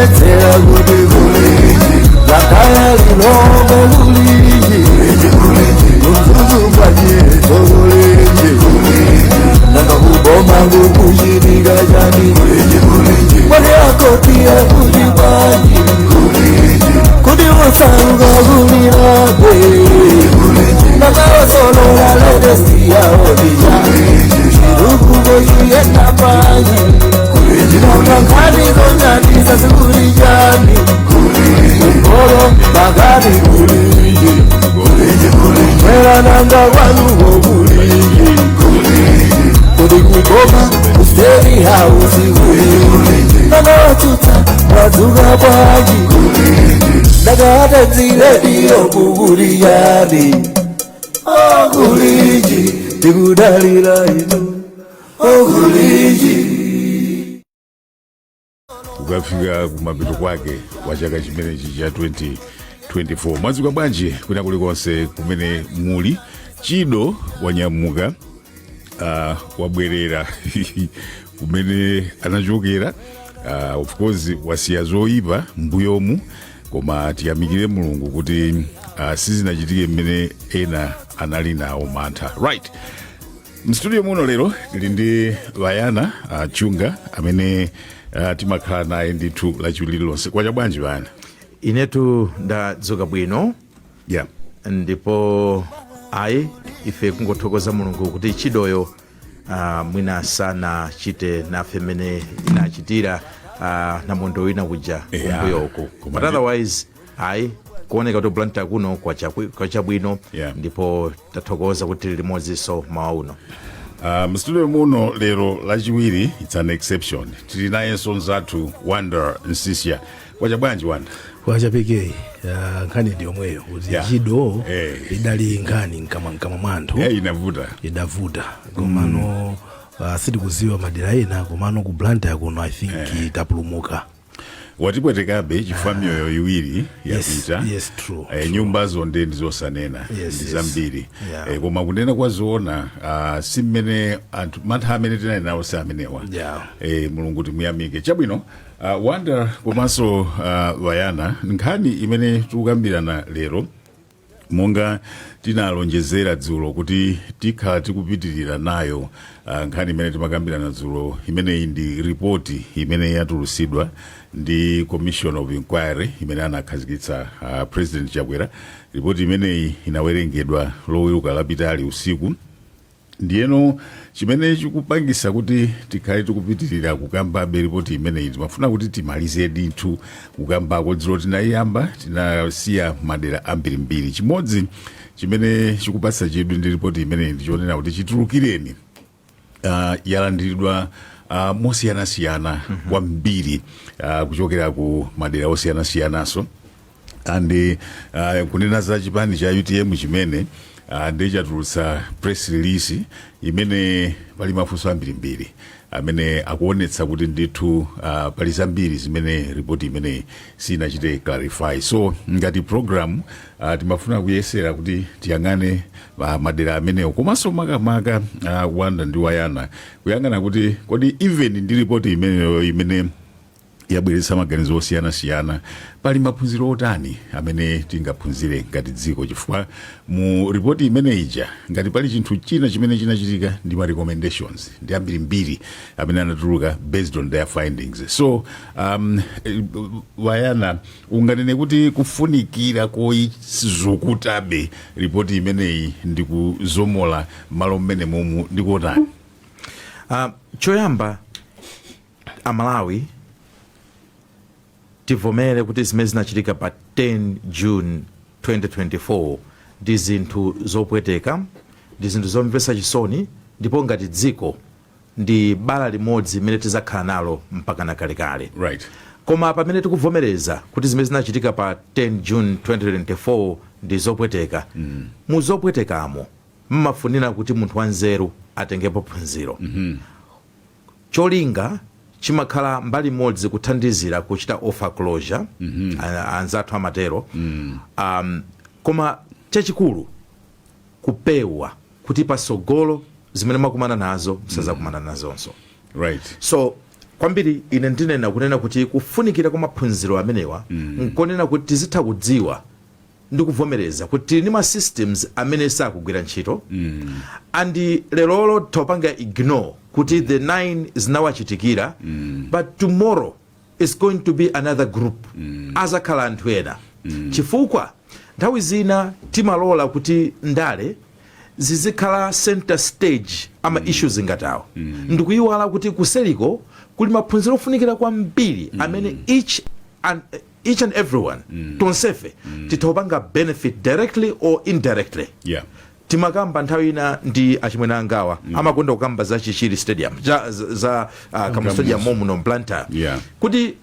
Tera gudi guliji, lataya lilongo guliji, Mzuzu mwaji guliji, Nanga kuboma ngukushini gajani, Mwale akotia kujibanyi, Kudi wasaruga gulirabe, Nanga solo walede siya odija, Shiruku goyu yenda banyi, Nangani gonyani sasigurijani, Koro bagani guliji, Mera nanga walugo guliji, Kudi kuboma usteri hausi guliji, Nanga watuta wazuga baji, Naga hata zile diyo kugurijani, Oh guliji, Digudalila inu, Oh guliji. Ukafika kumapito kwake kwa chaka chimenechi cha 2024. Mwadzuka bwanji kwina kulikonse kumene muli. Chido wanyamuka wabwerera kumene anachokera. Of course wasiya zoyipa mbuyomu, koma tiyamikire Mulungu kuti sizinachitike mmene ena anali nawo mantha. Right. Mstudio muno lero tili ndi Vayana Chunga amene timakhala naye ndithu lachiwiri lonse. Kwacha bwanji Vayana? Inetu ndadzuka bwino. Yeah. Ndipo ayi ife kungothokoza Mulungu kuti chidoyo mwina sana chite nafe mene inachitira namondo wina kuja kumbuyoku. But otherwise ayi kuoneka kuti Blantyre kuno kwa chabwino. Yeah. Ndipo tathokoza kuti limodzi so mauno. Mstudio muno lero lachiwiri, it's an exception. Tili naye sonzatu Wanda Nsisia. Kwacha bwanji Wanda? Kwacha peke nkhani ndiyo mweyo kuti chido idali nkhani nkama mwanthu idavuta komano sitikuziwa madera ena komano ku Blantyre kuno I think itapulumuka. Watipwetekabe chifukwa miyoyo iwiri yapita. Yes, true. Nyumba zonde ndizosanena ndizambiri. Koma kunena kwa zoona si mmene mantha amene tinali nawo si amenewa. Mulungu timuyamike. Chabwino Wanda komanso Vayana, nkhani imene tikukambirana lero monga tinalonjezera dzulo kuti tikhala tikupitirira nayo nkhani imene timakambirana dzulo, imeneyi ndi ripoti imene yatulusidwa ndi Commission of Inquiry imene anakhazikitsa President Chakwera. Ripoti imeneyi inawerengedwa loweruka lapitali usiku. Ndiyeno chimene chikupangisa kuti tikhale tikupitirira kukambabe ripoti imeneyi, timafuna kuti timalize ndithu kukambako. Dzulo tinayamba tinasiya madera ambirimbiri. Chimodzi chimene chikupatsa chidwi ndi ripoti imeneyi ndichonena kuti chitulukireni yalandiridwa mosiyanasiyana kwambiri kuchokera ku madera osiyanasiyanaso. And kunena za chipani cha UTM chimene ndichatulutsa press release imene pali mafunso ambirimbiri amene akuonetsa kuti ndithu pali zambiri zimene ripoti imene sinachite clarify. So ngati program timafuna kuyesera kuti tiyang'ane madera amenewo komanso makamaka Wanda ndi Vayana kuyang'ana kuti kodi even ndi ripoti imeneyo imene yabweretsa maganizo osiyana-siyana pali maphunziro otani amene tingaphunzire ngati dziko, chifukwa mu ripoti imene ija ngati pali chinthu china chimene chinachitika ndi ma recommendations ndi ambirimbiri amene anatuluka based on their findings. So Vayana, unganene kuti kufunikira koizukutabe ripoti imeneyi ndi kuzomola malo mmene momu ndikotani? Choyamba Amalawi tivomere kuti zimene zinachitika pa 10 June 2024 ndi zinthu zopweteka, ndi zinthu zomvetsa chisoni, ndipo ngati dziko ndi bala limodzi limene tizakhala nalo mpaka na kalekale. Right. Koma pamene tikuvomereza kuti zimene zinachitika pa 10 June 2024 ndi zopweteka, mu zopwetekamo mmafunira kuti munthu wanzeru atengepo phunziro. Cholinga chimakhala mbali modzi kuthandizira kuchita offer closure, anzathu amatero. Koma chachikulu kupewa kuti pasogolo zimene makumana nazo msazakumana nazonso. Right. So kwambiri ine ndinena kunena kuti kufunikira kwa maphunziro amenewa nkonena kuti tizitha kudziwa ndi kuvomereza kuti ni ma systems amene sakugwira ntchito and lero topanga ignore kuti the 9 zinawachitikira but tomorrow is going to be another group azakhala anthu ena chifukwa nthawi zina timalola kuti ndale zizikhala center stage ama issues ngatawo ndikuyiwala kuti kuseliko kuli maphunziro ofunikira kwambiri amene each and everyone tonsefe titopanga benefit directly or indirectly. Timakamba nthawi ina ndi achimwene angawa amakonda kukamba za Chichiri Stadium za kama stadium muno Blantyre kuti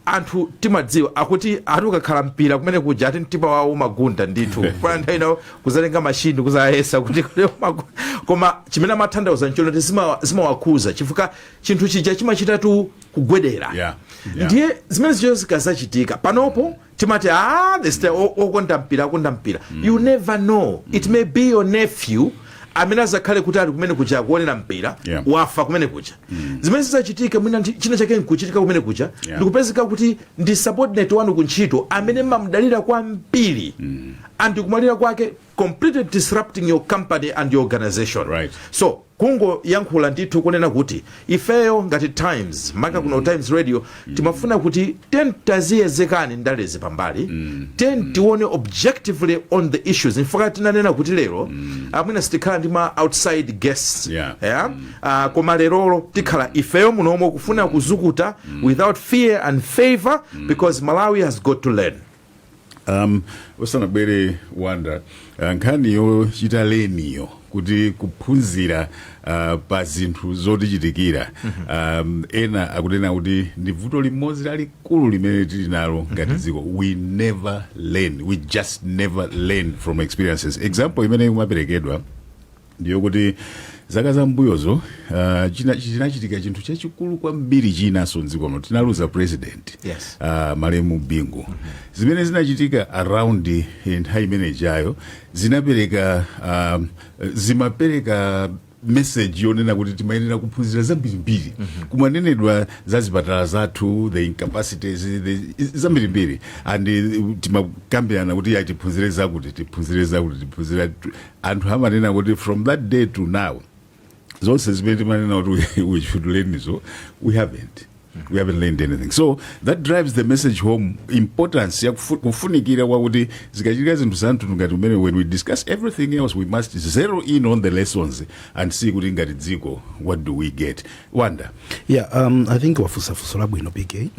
anthu timadziwa akuti atukakhala mpira kumene kuja ati mtima wawo magunda ndithu kwa nthawi ino kuzalenga mashini kuzayesa kuti koma chimene amathandauza nchono kuti zimawakuza chifukwa chinthu chija chimachitatu kugwedera ndiye zimene zicho zikazachitika panopo timati okonda mpira you never know it may be your nephew amene azakhale kuti ali kumene kuja kuonera mpira wafa kumene kuja zimene zizachitika mwina china chake nkuchitika kumene kuja ndikupezeka kuti ndi subordinate wanu kuntchito amene mamdalira kwambiri and kumalira kwake completely disrupting your company and your organization. So kungo yankhula ndithu kunena kuti ifeyo ngati Times maka kuno Times Radio timafuna kuti taziyezekani ndalezi pambali tione objectively on the issues infaka tinanena kuti lero amwina sitikhala ndi ma outside guests koma lero tikhala ifeyo munomo kufuna kuzukuta without fear and favor because Malawi has got to learn. Osana bere wanda nkhaniyo chitaleniyo kuti kuphunzira pa zinthu zotichitikira ena akunena kuti ndi vuto limodzi lalikulu limene tili nalo ngati dziko we just never learn from experiences. Example imene imaperekedwa ndiyo kuti zaka za mbuyozo chinachitika chinthu chachikulu kwambiri chinaso mdziko muno tinaluza president Malemu Bingu zimene zinachitika around nthawi imene ijayo zimapereka message yonena kuti timayenera kuphunzira zambirimbiri kumanenedwa za zipatala zathu the incapacities zambirimbiri and timakambirana kuti tiphunzire zakuti anthu amanena kuti from that day to now zonse zimene timanena kuti we should learn so we haven't learned anything. So that drives the message home importance ya kufunikira kwa kuti zikachitika zinthu zanthu ngati umene when we discuss everything else we must zero in on the lessons and see kuti ngati dziko what do we get. Wanda. I think wafusafuso labwino PK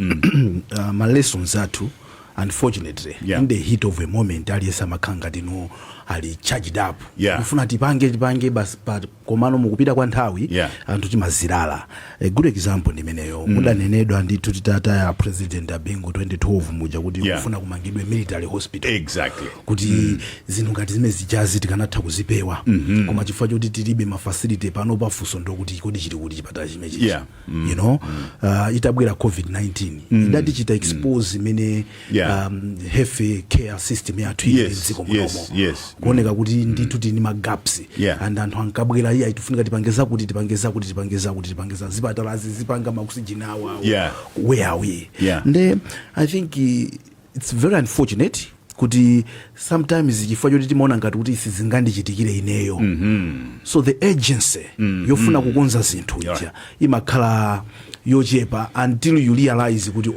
ma lessons athu unfortunately in the heat of a moment aliyesa makanga dino ali charged up kufuna tipange basi komano mukupita kwa nthawi anthu timazirala. A good example ndimeneyo mudanenedwa ndithu titata ya president Bingu 2012 muja kuti kufuna kumangidwe military hospital kuti zinthu ngati zimene zijazi tikanatha kuzipewa koma chifukwa choti tilibe ma facility pano pafuso ndokuti kodi chili kuti chipatala chimechi you know itabwera COVID-19 idati chita expose imene health care system yathu iziko munomo kuoneka kuti ndithu tini ma gaps and anthu ankabwera iya itufunika tipangeza kuti zipatala zipanga ma oxygen awa where are we and I think it's very unfortunate kuti sometimes chifukwa choti timaona ngati kuti isi zingandichitikire ineyo so the agency yofuna kukonza zinthu ija imakhala yochepa until you realize kuti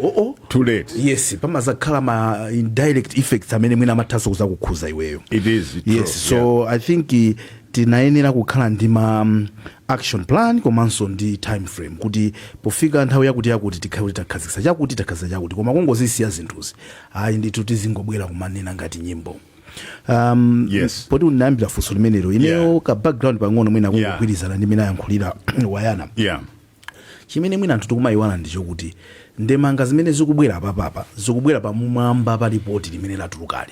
too late. Yes, pamazakhala ma indirect effects amene mwina amathaso kuzakukhuza iweyo. It is true. So I think tinayenera kukhala ndi ma action plan komanso ndi time frame kuti pofika nthawi yakuti tikhawe takhazikisa chakuti koma kungozisiya zinthuzi ayi ndithu tizingobwera kumanena ngati nyimbo. Poti unayambira funso limenelo ineyo ka background pang'ono mwina kungogwirizana ndi mina yankhulira wayana chimene mwina anthu tikumayiwana ndicho kuti ndemanga zimene zikubwera papa zikubwera pamwamba pa ripoti limene latulukale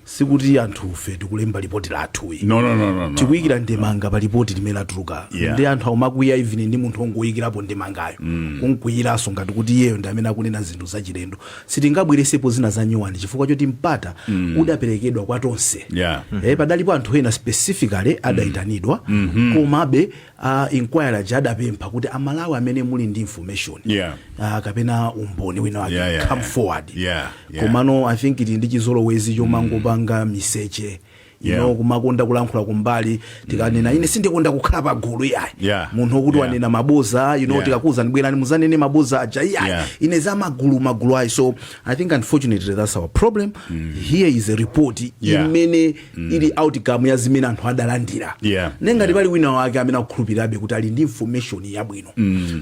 sikuti anthufe tikulemba ripoti lathuyi no. tikuyikira ndemanga pa ripoti limene latuluka ndi anthu aumakwiya even ndi munthu ongoyikirapo ndemangayo kunkuyiranso ngati kuti iyeyo ndi amene akunena zinthu zachilendo sitingabweresepo zina za nyuwani chifukwa choti mpata udaperekedwa kwa tonse padalipo anthu ena specifically adayitanidwa komabe inquiry adapempha kuti amalawi amene muli ndi information kapena umboni wina wake come forward komano I think ndi chizolowezi chomangopanga miseche kumakonda kulankhula kumbali tikanena ine sindikonda kukhala pagulu yayi munthu wokuti wanena maboza tikakuza ndibwerani muzanene maboza aja ine za magulu ayi. So I think unfortunately that's our problem. Here is a report imene ili outcome ya zimene anthu adalandira nengati pali wina wake amene akukhulupirirabe kuti ali ndi information yabwino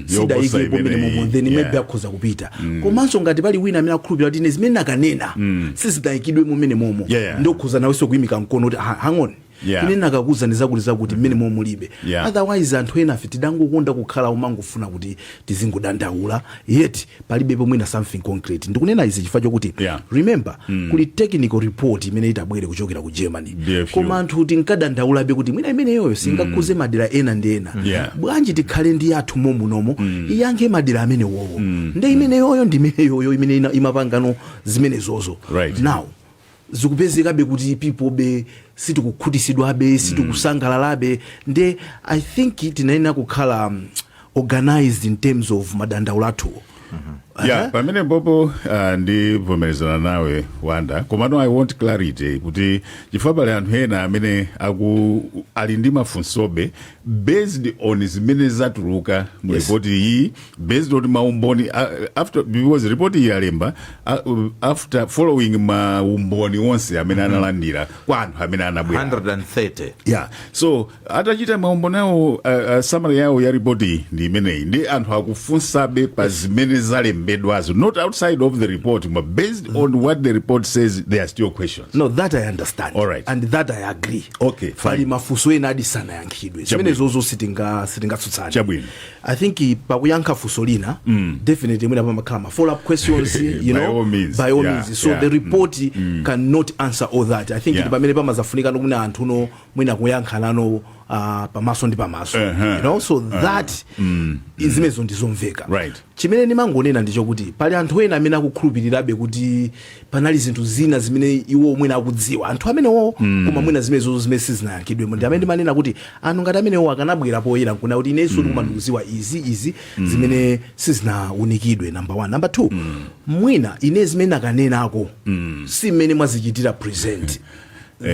sidayikepo mene momwe then maybe akhoza kupita komanso ngati pali wina amene akukhulupirira kuti ine zimene akanena sizidayikidwe mumene momo ndokhuza nawenso kuyimika mkono kuti hang on ine nakakuza ndizakuti mmene mulibe otherwise anthu ena afe tidangokonda kukhala umangofuna kuti tizingodandaula yet palibe pomwina something concrete. Ndikunena izi chifukwa chokuti remember kuli technical report imene itabwere kuchokera ku Germany koma anthu tinkadandaulabe kuti mwina imeneyoyo singakhuze madera ena ndi ena bwanji tikhale ndi athu momunomo iyankhe madera amene wowo ndi imeneyoyo ndi imeneyoyo imene imapangano zimenezozo now zikupezekabe kuti people be sitikukhutisidwabe sitikusangalalabe nde I think tinaena kukhala organized in terms of madandaula athu pamene popo ndivomerezana nawe Wanda komano I want clarity kuti chifukwa pali anthu ena amene ali ndi mafunsobe based on zimene zatuluka mu report iyi based on maumboni because report iyi alemba after following maumboni onse amene analandira kwa anthu amene anabwera 130 so atachita maumboni awo summary yawo ya report iyi ndi imeneyi ndi anthu akufunsabe pa zimene zalembedwazo not outside of the report but based on what the report says there are still questions. No, that I understand. All right. And that I agree. Okay, fine. Fali mafunso ena adisana yankhidwe zimene zozo sitingatsutsana. Chabwino. I think pakuyankha funso lina definitely mwina pamakhala follow up questions by all means. So the report cannot answer all that. I think pamene pamazafunika nokuna anthu no mwina kuyankhalano pamaso ndi pamaso so that izimezo ndizomveka chimene ndimangonena ndicho kuti pali anthu ena amene akukhulupirirabe kuti panali zinthu zina zimene iwo mwina akudziwa anthu amenewo koma mwina zimenezo zimene sizinayankhidwe ndi amene ndimanena kuti anthu ngati amenewo akanabwera poyera nkuna kuti inenso ndikumandikuziwa izi zimene sizinaunikidwe number 1. Number 2 mwina ine zimene akanenako si mmene mwazichitira present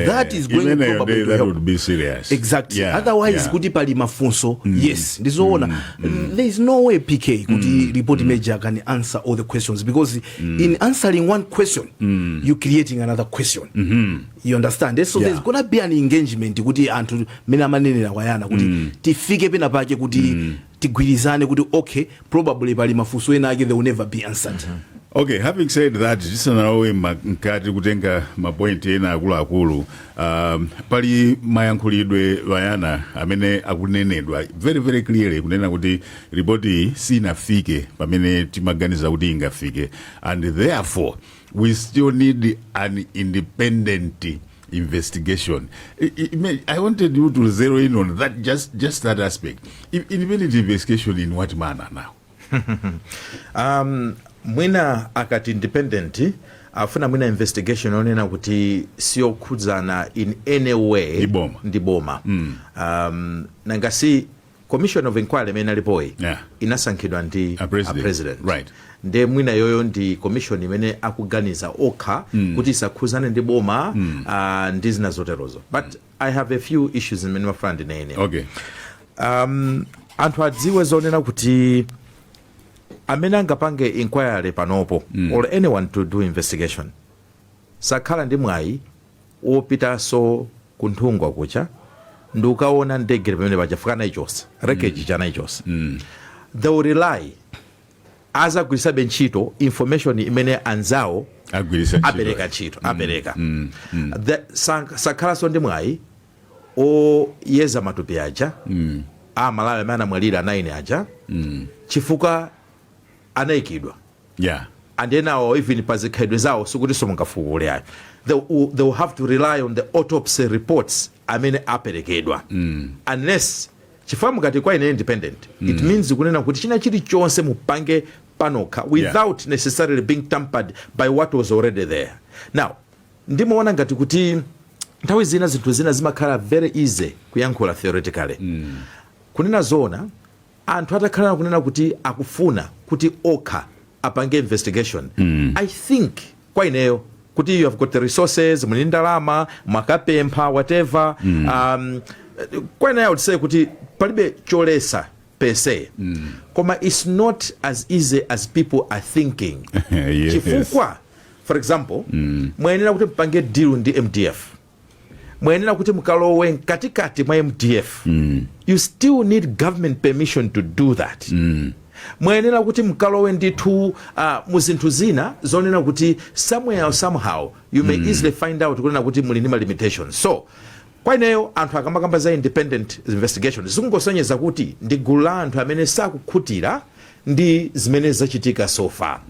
that is going probably that would be serious. Exactly. Otherwise kuti pali mafunso yes ndizoona there is no way PK kuti report major can answer all the questions because in answering one question you creating another question you understand so there's gonna be an engagement kuti anthu mena manenera kwayana kuti tifike pena pake kuti tigwirizane kuti okay probably pali mafunso ena ake they will never be answered. Okay, having said that, tisanawe mkati kutenga mapoint ena akulu pali mayankhulidwe vayana amene akunenedwa very very clearly kunena kuti ripoti sinafike pamene timaganiza kuti ingafike and therefore we still need an independent investigation. I wanted you to zero in on that just that aspect. Independent investigation in what manner now? Mwina akati independent afuna mwina investigation onena kuti sio khudzana in any way ndi boma nangasi commission of inquiry mena lipoi inasankhidwa ndi a president right nde mwina yoyo ndi commission imene akuganiza okha kuti isakhuzane ndi boma ndi zina zoterozo but I have a few issues in my friend nene. Okay. Anthu adziwe zonena kuti amene angapange inquiry panopo or anyone to do investigation sakhala ndi mwayi opitaso kunthungwa kucha ndukaona ndegere pamene pachafika nayi chonse wreckage cha nayi chonse they will rely azagwirisabe ntchito information imene anzawo apereka ntchito apereka sakhalanso ndi mwayi oyeza matupi aja Malawi amene amwalira 9 aja chifukwa anayikidwa and then now even pazikhaidwe zawo sikuti somungafuule ayo they will have to rely on the autopsy reports amene aperekedwa unless chifukwa mukati kwa ine independent it means kunena kuti china chilichonse mupange panokha without necessarily being tampered by what was already there. Now ndimaona ngati kuti nthawi zina zinthu zina zimakhala very easy kuyankhula theoretically kunena zona anthu atakhala kunena kuti akufuna kuti okha apange investigation I think kwa ineyo kuti you have got the resources muli ndalama mwakapempha whatever kwa ineyo I would say kuti palibe cholesa per se koma it's not as easy as people are thinking. Chifukwa for example mwayenera kuti mpange deal ndi MDF, mwayenera kuti mukalowe katikati mwa MDF you still need government permission to do that. Mwayenera kuti mukalowe ndithu muzinthu zina zonena kuti somewhere or somehow you may easily find out kunena kuti muli ndi limitations. So kwa ineyo anthu akamakamba za independent investigation zikungosonyeza kuti ndi gulu la anthu amene sakukhutira ndi zimene zachitika so far.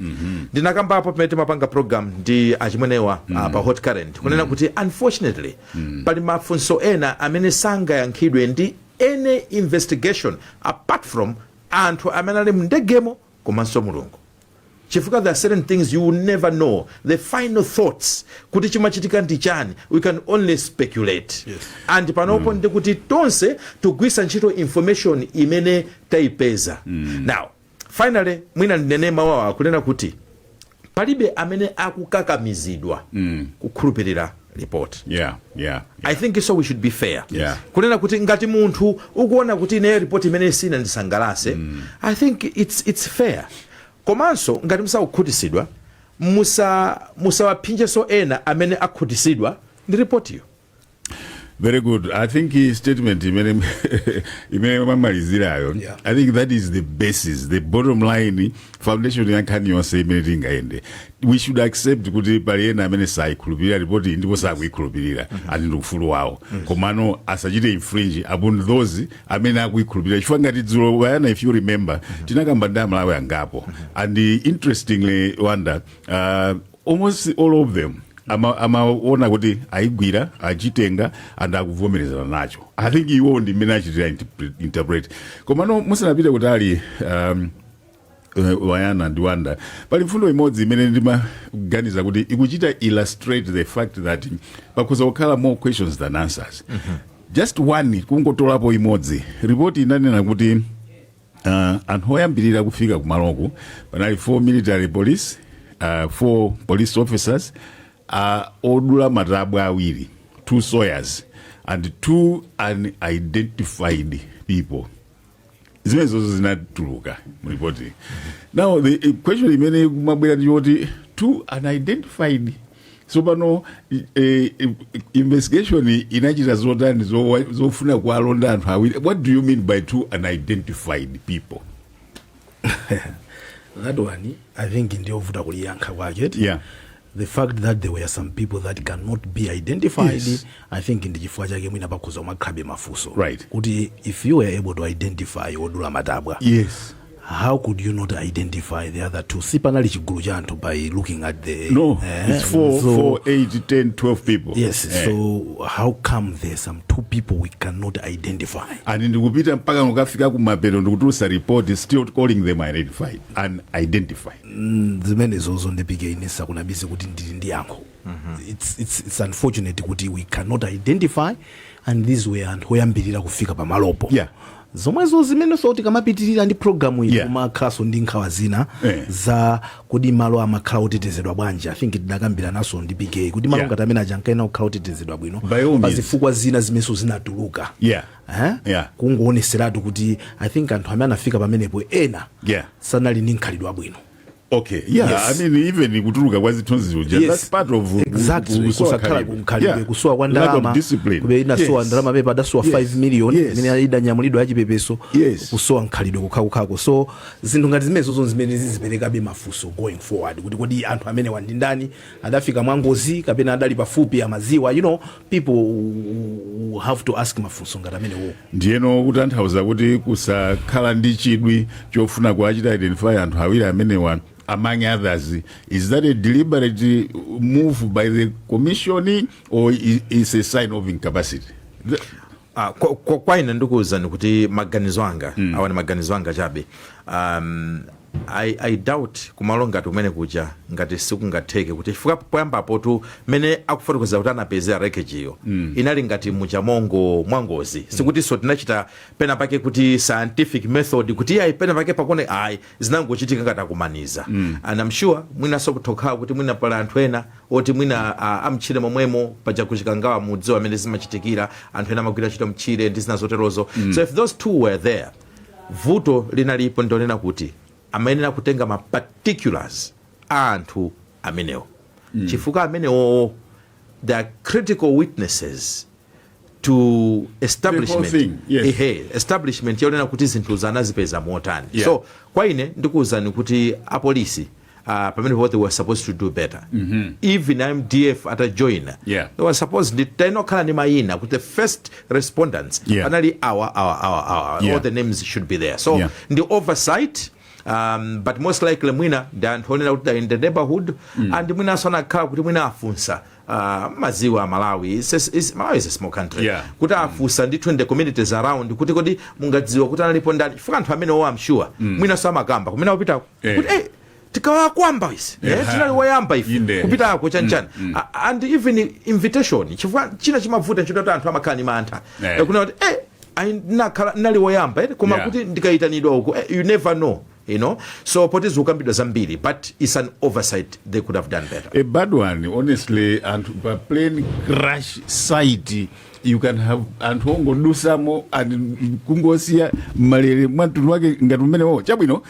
Ndinakamba apo pamene timapanga program ndi achimwenewa pa hot current kunena kuti unfortunately pali mafunso ena amene sangayankhidwe ndi any investigation apart from anthu amene ali mndegemo komanso mulungu. Chifukwa there are certain things you will never know the final thoughts kuti chimachitika ndi chani, we can only speculate. And panopo ndi kuti tonse tugwisa ntchito information imene taipeza. Now finally mwina ndinene mawawa kunena kuti palibe amene akukakamizidwa kukhulupirira report. I think so we should be fair. Kunena kuti ngati munthu ukuona kuti ne report imene sina ndisangalase I think it's fair. Komanso ngati musakukhutisidwa musawapinje so ena amene akhutisidwa ndi report iyo. Very good. I think his statement imene mamalizirayo I think that is the basis, the bottom line, foundation yankani yonse imene tingaende. We should accept kuti pali ena amene sayikhulupirira report ndipo sakuyikhulupirira ali ndi ufulu wawo komano asachite infringe upon those amene akuyikhulupirira. Chifukwa ngati dzulo wayana, if you remember, tinakamba ndi amalawi angapo and interestingly wonder almost all of them amaona kuti aigwira achitenga and akuvomerezana nacho. I think iwo ndi mmene achitira interpret. Komano musanapite kuti ali wayana ndi wanda pali mfundo imodzi imene ndimaganiza kuti ikuchita illustrate the fact that pakhoza kukhala more questions than answers. Just one kungotolapo imodzi report inanena kuti anthu oyambirira kufika kumaloko panali 4 military police, 4 police officers, odula matabwa awiri, 2 sawyers and 2 unidentified people. Zimenezo zinatuluka mripoti. Now the question imene kumabwera ndi yoti 2 unidentified. So pano investigation inachita zotani zofuna kualonda anthu awiri. What do you mean by 2 unidentified people? That one I think ndio vuta kuliyankha kwake. The fact that there were some people that cannot be identified, I think in the chifukwa chake mwina pakhoza makhabe mafuso. Kuti if you were able to identify odula matabwa, how could you not identify the other 2? Sipanali chigulu cha anthu by looking at the it's 4, 8, 10, 12 people. So how come there's some 2 people we cannot identify? And ndikupita mpaka ngokafika kumapeto ndikutulutsa report still calling them unidentified. Zimene zozo ndipike inesa kunabise kuti ndi yankho. It's unfortunate kuti we cannot identify and these were anthu oyambirira kufika pamalopo. Zomwezo zimene soti kamapitirira ndi programu iyi kumakhaso ndi nkhawa zina za kudi malo amakhala otetezedwa bwanji. I think ndakambira naso ndi PK kuti malo ngati amene ajankaena okhala otetezedwa bwino pazifukwa zina zimeso zinatuluka. Kungoonetseratu kuti I think anthu amene anafika pamenepo ena sanali ndi nkhalidwe bwino. I mean even kutuluka kwa zithunzi that's part of kusakhala kumkhalidwe kusowa kwa ndalama kube inasowa ndalama pepa dasowa 5 million imene alida nyamulidwa achipepeso kusowa nkhalidwe kukhako. So zinthu ngati zimenezo zimene ziziperekabe mafuso going forward kuti kodi anthu amene wandi ndani adafika mwangozi kapena adali pafupi amaziwa, people have to ask mafuso ngati amene wo. Ndiyeno kutanthauza kuti kusakhala ndi chidwi chofuna kuachita identify anthu awiri amene among others. Is that a deliberate move by the commission, or is a sign of incapacity? Kwa ine ndikuuza kuti maganizo anga awa ni maganizo anga chabe. I doubt kumalonga tumene kuja ngati sikungatheke kuti chifukwa poyambapo tu mene akufotokoza kuti anapezera wreckage iyo inali ngati muchamongo mwangozi sikuti so tinachita pena pake kuti scientific method kuti ayi pena pake pakone ayi zinangochitika ngati akumaniza and I'm sure mwina sokutokha kuti mwina pala anthu ena oti mwina amchire momwemo paja kuchikangawa mudziwa amene zimachitikira anthu ena amagwira chito mchire ndi zina zoterozo. So if those two were there, vuto linalipo ndonena kuti amayenera kutenga ma particulars anthu amenewo chifukwa amenewo they are critical witnesses to establishment. Establishment yonena kuti zinthu zanazipeza motani. So kwa ine ndikuuzani kuti apolisi pamene what they were supposed to do better. Even MDF at a joiner, they were supposed to not kala ni mayina with the first respondents. Finally our all the names should be there. So the oversight, but most likely mwina dan honena kuti in the neighborhood and mwina sona kala kuti mwina afunsa maziwa Malawi Malawi is a small country. Kuti afunsa ndithu in the communities around kuti kodi mungadziwa kuti analipo ndani fuka anthu amene I'm sure mwina sama gamba kumena upita kuti tikawa kwamba isi tinali wayamba ife kupita ako chanchana and even invitation chifukwa china chimavuta nchito anthu amakhala ni mantha kuna kuti nali wayamba koma kuti ndikaitanidwa uko you never know, you know. So potizi ukambidwa zambiri, but it's an oversight. They could have done better. A bad one, honestly, and a plane crash site, you can have and hongo do samo and kungosia malere mwantu wake ngatumene wo chabwino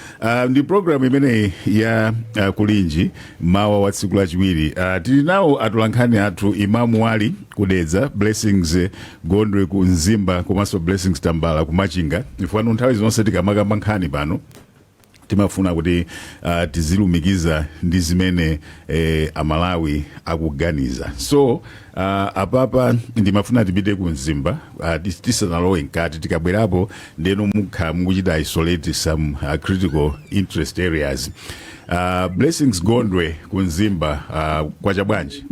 ndi program imene ya kulinji mawa wa tsiku la chiwiri tili nawo atulankhani athu Imamu Wali kudedza, Blessings Gondwe ku Nzimba komanso Blessings Tambala ku Machinga. Ifano nthawi zonse tikamaka nkhani pano timafuna kuti tizilumikiza ndi zimene Amalawi akuganiza. So apapa ndimafuna tipite ku Nzimba tisanalowe nkati tikabwerapo ndeno mukha mukuchita isolate some critical interest areas. Blessings Gondwe ku Nzimba kwa chabwanji?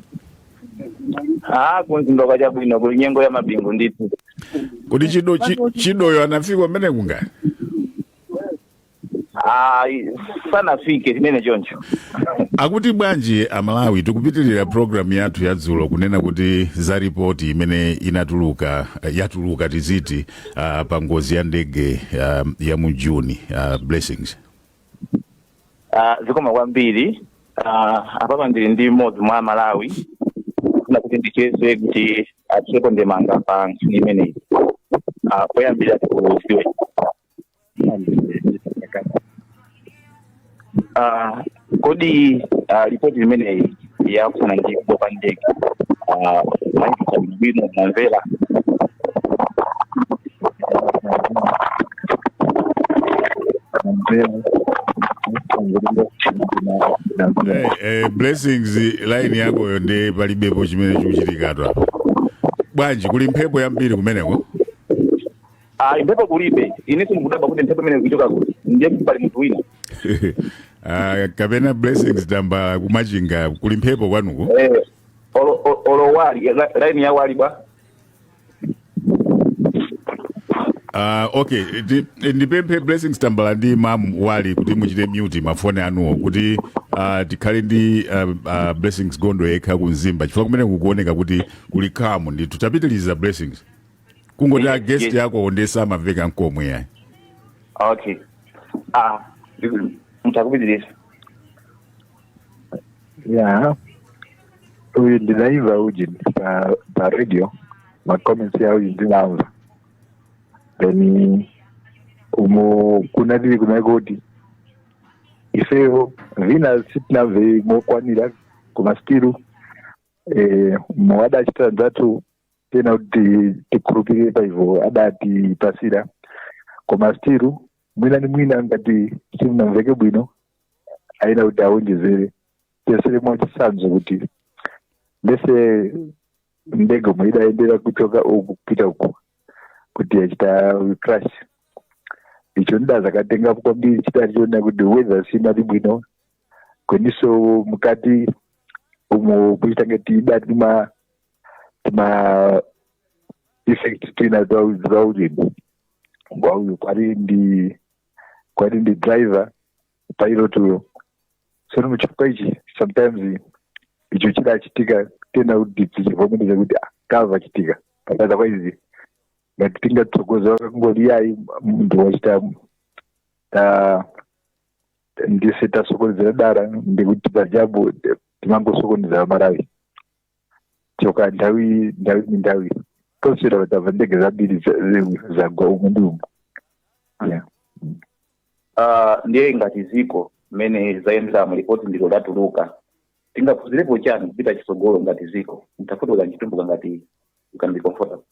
Ku Nzimba kwa chabwino kuli nyengo ya mabingu ndithu. Kuti chidoyo anafika mene kunga? Sana fike timene choncho. Akuti bwanji Amalawi tikupitirira program yathu ya dzulo kunena kuti za report imene yatuluka tiziti pa ngozi ya ndege ya mu Juni. Blessings. Zikoma kwambiri apapa ndili ndi mmodzi mwa Malawi kuna kuti ndicheze kuti atsepo ndemanga pa nkhani imeneyi. Poyambira tikuziwe. Kodi ripoti imeneyi ya kusana ndi kubopa ndege maiki cha mbino na mvela Blessings line yako yonde palibepo chimene chikuchitikatu apo. Bwanji kuli mphepo yambiri kumeneko? Mphepo kulibe. Ineso mkudaba kuti mphepo imene kuchoka kuti ndiye kuti pali munthu wina. Kapena Blessings Tambala ku Machinga kuli mphepo kwanuko? Olo Wali line ya Wali bwa. Okay, ndipemphe Blessings Tambala ndi Imamu Wali kuti muchite mute mafone anuwo kuti tikhale ndi Blessings Gondwe yekha ku Nzimba chifukwa kumene kukuoneka kuti kuli khamu ndi tutapitiliza Blessings kungoti guest yako ondesa amaveka nkomwe yayi. Okay. Mtakupitiliza. Yeah. Uyu ndinaiva uji pa radio ma comments ya uji ndinauza. Then kuna dili kuna godi ifeo vina sitina ve mokwanira kumastiru mwada chita ndatu tena tikurukire pa hivyo adati pasira kumastiru mwina ngati simna mveke bwino aina udawonjezere tesere mwachi sanzo kuti ndese ndege mwida endera kutoka kupita uko kuti yachita crash icho ndaza katenga kwambiri chitari chona kuti weather sina libwino kweniso mukati umo kuita ngati dati ma effect tina zaulini ngwauyu kwari ndi driver pilot uyo sono muchipwa ichi sometimes icho chidachitika tena kuti tichivomedeza kuti kava chitika pakaza kwaizi ngati tingatsogoza ngori yayi muntu wachita ndise tasokonezera dara ndikuti pajabu timangosokoneza Malawi choka ndawi konsera vatava ndege zabiri zagwa umwe ndi umwe. Ndiye ngati ziko mmene zayendera mu ripoti ndiko datuluka tingaphunzirepo chani kupita chisogolo ngati ziko mtafotoza chitumbuka ngati you can be comfortable.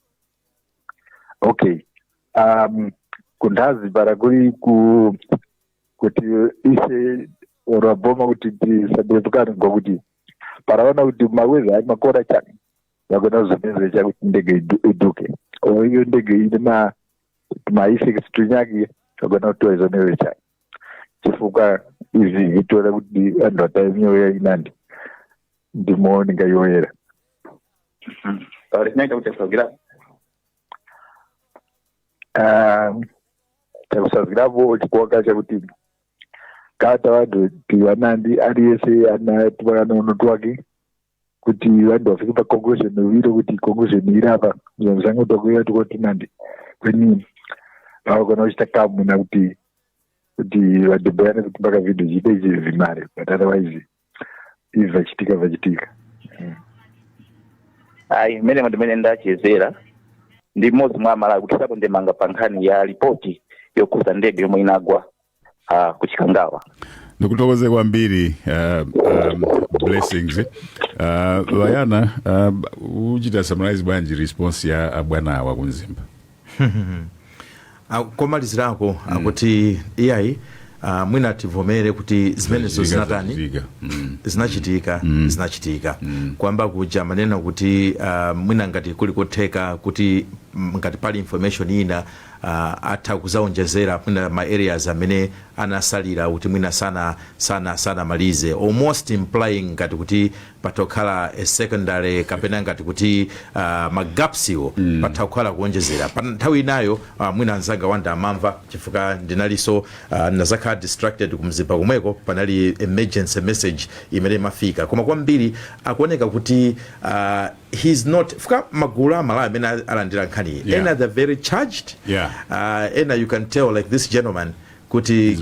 Okay, kundazi para kuri kuti ise oraboma kuti tisadepukana ngokuti paraona kuti maweza ari makora chani yakona zvinezve chakuti ndege iduke iyo ndege ine ma-effects tunyaki yakona kutoa izonezve chani chifuka izvi itora kuti vanhu vataimyoya inandi ndimo ndingayoyera tinaita kuti asagira chakusazirapo chikuwaka chakuti kata vanhu tivanandi ari yese ana tivakanono twake kuti vanhu vafike paconclusion uviro kuti conclusion iri apa zvangu takuya tikoti nandi kwenini vakona kuchita kamuna kuti vadhibhayane kuti mpaka vhidho chiite ichivhimare but otherwise ivi vachitika ai mene mandimene ndachezera ndi mmodzi mwa Malawi kuti sapo ndemanga pa nkhani ya ripoti yokhuza ndege yomwe inagwa kuchikangawa. Ndikutokoze kwambiri Blessings Vayana uchita summarize bwanji response ya bwana awa kunzimba. Komalizirako akuti iyayi mwina tivomere kuti zimenezo zinachitika kwamba kuja manena kuti mwina ngati kulikotheka kuti ngati pali information ina atha kuzaonjezera mwina ma areas amene anasalira kuti mwina sana malize almost implying ngati kuti patokhala a secondary kapena ngati kuti magapsiwo patakhala kuonjezera pa nthawi inayo mwina anzanga wanda amamva chifukwa ndinaliso nazakhala distracted kumzimba kumweko panali emergency message imene mafika koma kwambiri akuoneka kuti he's not fuka magulu amalawi amene alandira nkhani ena they're very charged ena you can tell like this gentleman kuti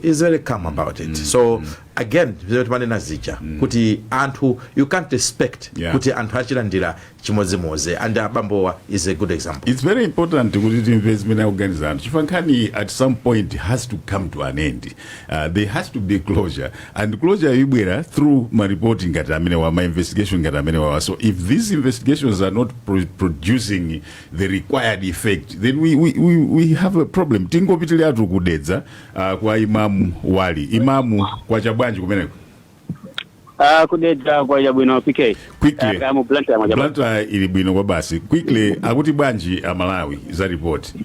is very calm about it so again manena zija kuti anthu you can't expect kuti anthu achilandira chimodzimodzi and abambowa is a good example. It's very important kuti investment organization chifankhani at some point has to come to an end. There has to be closure and closure ibwera through my reporting ngati amene wa my investigation ngati amene wa so if these investigations are not producing the required effect then we have a problem. Tingopitira atu kudedza kwa imamu wali imamu kwa chabwanji kumeneko kudedza kwa chabwino PK quickly Blanta ili bwino kwa basi quickly akuti bwanji Malawi za report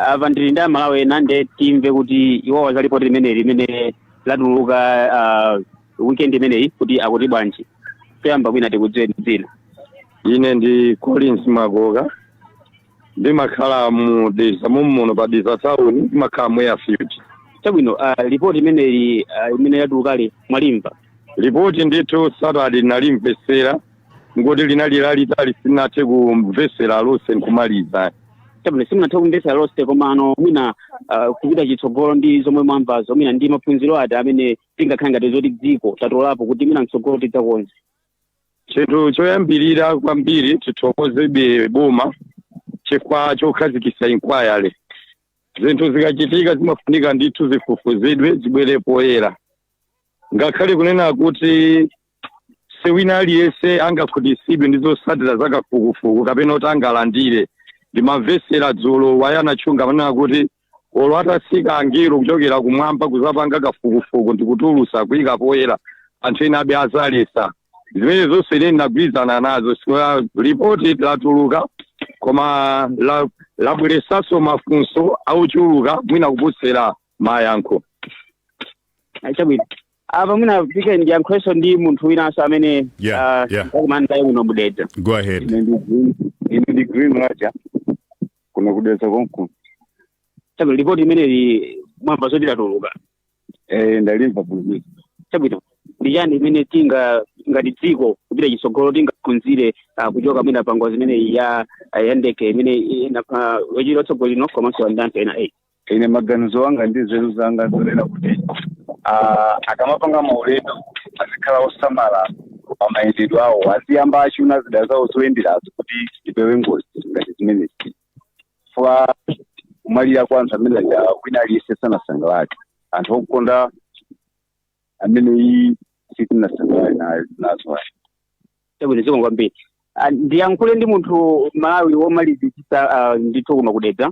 avandirinda Malawi nande timve kuti iwo za report limene latuluka weekend imeneyi kuti akuti bwanji kuyamba kwina tikudziweni dzina. Ine ndi Collins Magoga ndimakhala mu desa mumuno pa desa town ndimakhala mu airfield. Chabwino report imeneyi imene yatulukale mwalimva ripoti ndithu Saturday nalimvesera ngoti linali lalitali sinathe kumvesera lonse nkumaliza. Chabwino simunathe kumvesera lonse komano mwina kupita chitsogolo ndi zomwe mwamvazo mwina ndi maphunziro ati amene tingakhale ngati zoti dziko tatolapo kuti mwina mtsogolo tidzakonza. Chinthu choyambirira kwambiri tithokozebe boma chifukwa chokhazikitsa inquiry. Zinthu zikachitika zimafunika ndithu zifufuzidwe zibwere poyera. Ngakhale kunena kuti sewina aliyese angakhutisidwe ndizotsatira zakafukufuku kapena kuti angalandire ndimamvesera dzulo wayana chunga manena kuti olo atasika angelo kuchokera kumwamba kuzapanga kafukufuku ndikutulusa kuyika poyera anthu ena abe azalesa zimene zonse ine ndagwirizana nazo ripoti latuluka koma labweresanso mafunso auchuluka mwina kuputsira mayankho. Chabwino apa mwina pike ndiyankhulenso ndi munthu winanso amene akumanda uno mudedza. Go ahead. Ine ndi Green Raja kuno kudedza konku. Chabwino ripoti imene mwamva zoti latuluka. Ndalimva bwino. Chabwino ndiyani imene tinga ngati dziko kupita chitsogolo tingaphunzire kuchoka mwina pa ngozi imene ya ndeke imene wachira watsogolo lino komanso andante ena. Ine maganizo anga ndi nzeru zanga zolera kuti akamapanga maulendo azikhala osamala pamayendedwe awo aziyamba achuna zida zawo zoyenderazo kuti tipewe ngozi ngati zimenezi chifukwa kumalira kwa anthu amene aja wina aliyese sanasangalake anthu okukonda amene sitinasangalale nazo. Chabwino ziko kwambiri. Ndiyankhule ndi munthu Malawi womalizitsa ndithu kuno kudedza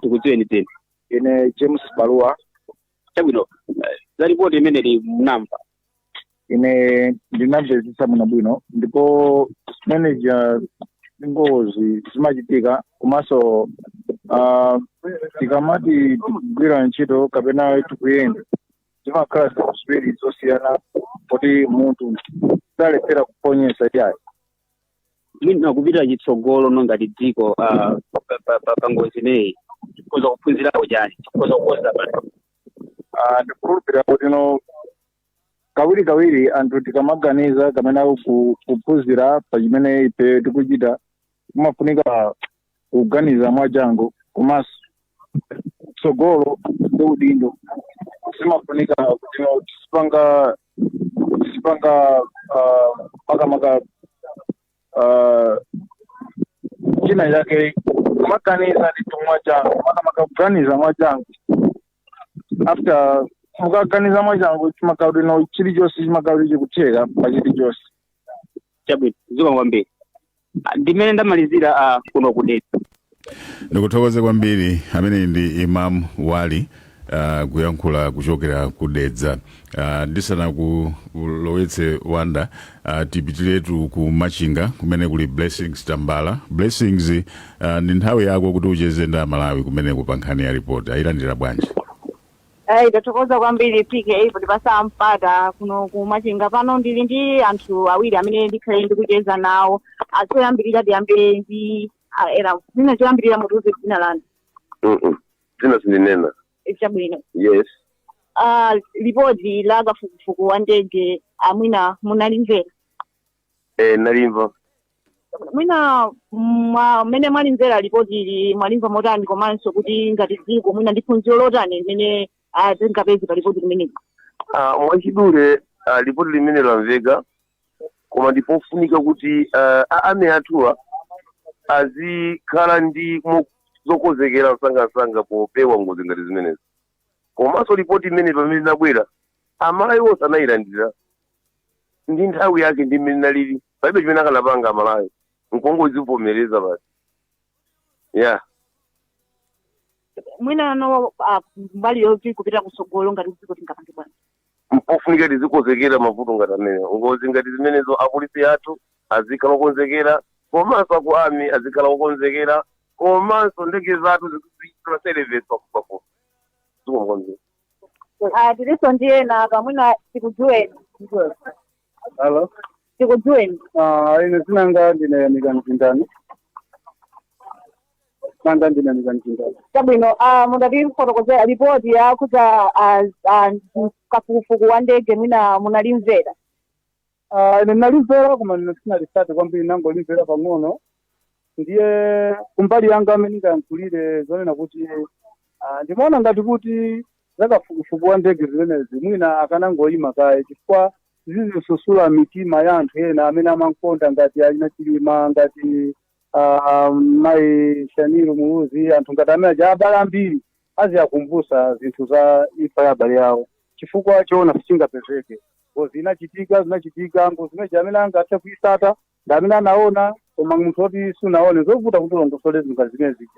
tikudziweni tena. Ine James Balua. Chabwino za ripoti imene munamva. Ine ndinamvetsesa muno bwino ndipo manager ngozi zimachitika komanso tikamati tikugwira ntchito kapena tikuyenda zimakhala ziwiri zosiyana kuti munthu salephera kuponyesa chayi. Mwina kupita chitsogolo no ngati dziko pa ngozi imeneyi kuza kuphunzirapo chani kuza kukonza pano. Ndikulupira kuti kawiri anthu tikamaganiza kapena kuphunzira pa chimene ife tikuchita kumafunika kuganiza mwachangu komanso tsogolo ndi udindo zimafunika kuti tisipanga makamaka china chake kumaganiza ndithu mwachangu makamaka kuganiza mwachangu after mukaganiza mwachangu chimakaudino chilichonse chimakaudi chikutheka pa chilichonse. Chabwino ziko kwambiri. Ndimene ndamalizira kuno kudedza. Ndikuthokoze kwambiri amene ndi Imam Wali kuyankhula kuchokera kudedza. Ndisana kulowetse Wanda tipitiretu ku Machinga kumene kuli Blessings Tambala. Blessings ndi nthawi yako kuti ucheze nda Malawi kumene kupankhani ya report ayilandira bwanji. Ndathokoza kwambiri PK kuti pasampata kuno ku Machinga pano ndili ndi anthu awiri amene ndikhale ndikucheza nawo. Asoyambirira tiyambe ndi era zina choyambirira mutuze dzina lanu. Dzina sindinena. Chabwino. Yes. Ripoti la kafukufuku wa ndege amwina munalimvera. Nalimva. Mwina mmene mwalimvera ripoti ili mwalimva motani komanso kuti ngati dziko mwina ndi phunziro lotani limene tingapeze pa ripoti limeneli. Mwachidule ripoti limene lamveka koma ndipofunika kuti ame athuwa azikhala ndi zokozekera msangasanga popewa ngozi ngati zimenezi. Komanso ripoti imene pamene inabwera Amalawi onse anayilandira ndi nthawi yake ndi imene inalili palibe chimene akanapanga Amalawi nkungozivomereza basi. Mwina no mbali yoti kupita kusogolo ngati dziko tingapange bwana. Mpofunika tizikozekera mavuto ngati amene ngozi ngati zimenezo apolisi athu azikhala okonzekera komanso aku ami azikhala okonzekera komanso ndege zathu zikuzichitira service pakupapo. Tiliso ndiye na kamwina tikujueni. Hello. Tikujueni. Ine sinanga ndine mikanjindani. Sanga ndine mikanjindani. Chabwino mudati kufotokozera ripoti ya kuta kafukufuku wa ndege mwina munalimvera. Ine nalimvera koma sinalisati kwambiri nangolimvera pang'ono. Ndiye kumbali yanga amene ndiyankhulire zonena kuti ndimaona ngati kuti zakafukufuku wa ndege zimenezi mwina akanangoyima kaye chifukwa zizisusula mitima ya anthu ena amene amankonda ngati Alina Chilima ngati Mai Shaniru Muruzi anthu ngati amene aja abale ambiri aziyakumbusa zinthu za imfa ya abale yawo chifukwa choona sichingapezeke ngozi zinachitika ngozi zimene amene angathe kuisata ndi amene anaona koma munthu oti sunaone zovuta kuti ulongosole zinthu ngati zimenezi.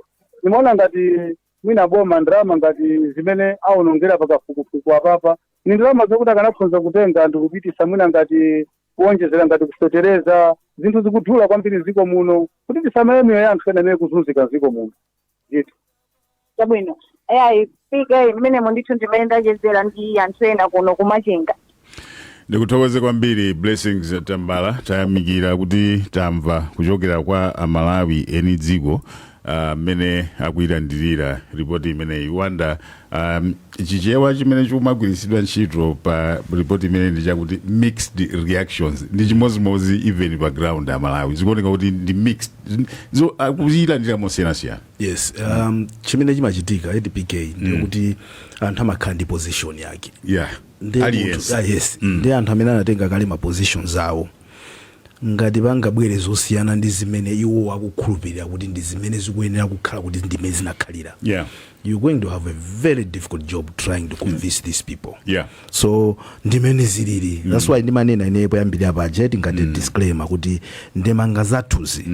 Nimaona ngati mwina boma ndalama ngati zimene aonongera pakafukufuku apapa ni ndalama zokuti akanakhonza kutenga anthu kupitisa mwina ngati kuonjezera ngati kusotereza zinthu zikuthula kwambiri ziko muno kuti tisamale miyoyo ya anthu ena amene kuzunzika ziko muno. Chabwino PK imene ndithu ndimene ndachezera ndi anthu ena kuno ku Machinga. Ndikuthokoze kwambiri Blessings Tambala, tayamikira kuti tamva kuchokera kwa Amalawi eni dziko mene akuyilandirira ripoti imene iwanda chichewa chimene chimagwiritsidwa ntchito pa ripoti imene ndi chakuti mixed reactions ndi chimozimozi even pa ground Amalawi zikuoneka kuti ndi mixed akuyilandira mosiyanasiyana. Yes, chimene chimachitika ADPK ndi kuti anthu amakhala ndi position yake. Yeah. Yes. Ndi anthu amene anatenga kale ma positions zawo. Ngati bangabwere zosiyana ndi zimene iwo akukhulupirira kuti ndi zimene zikuyenera kukhala kuti ndimene zinakhalira. Yeah. You're going to have a very difficult job trying to convince these people. Yeah. So ndimene zilili. That's why ndimanena ine poyambira budget ngati disclaimer kuti ndemanga zathuzi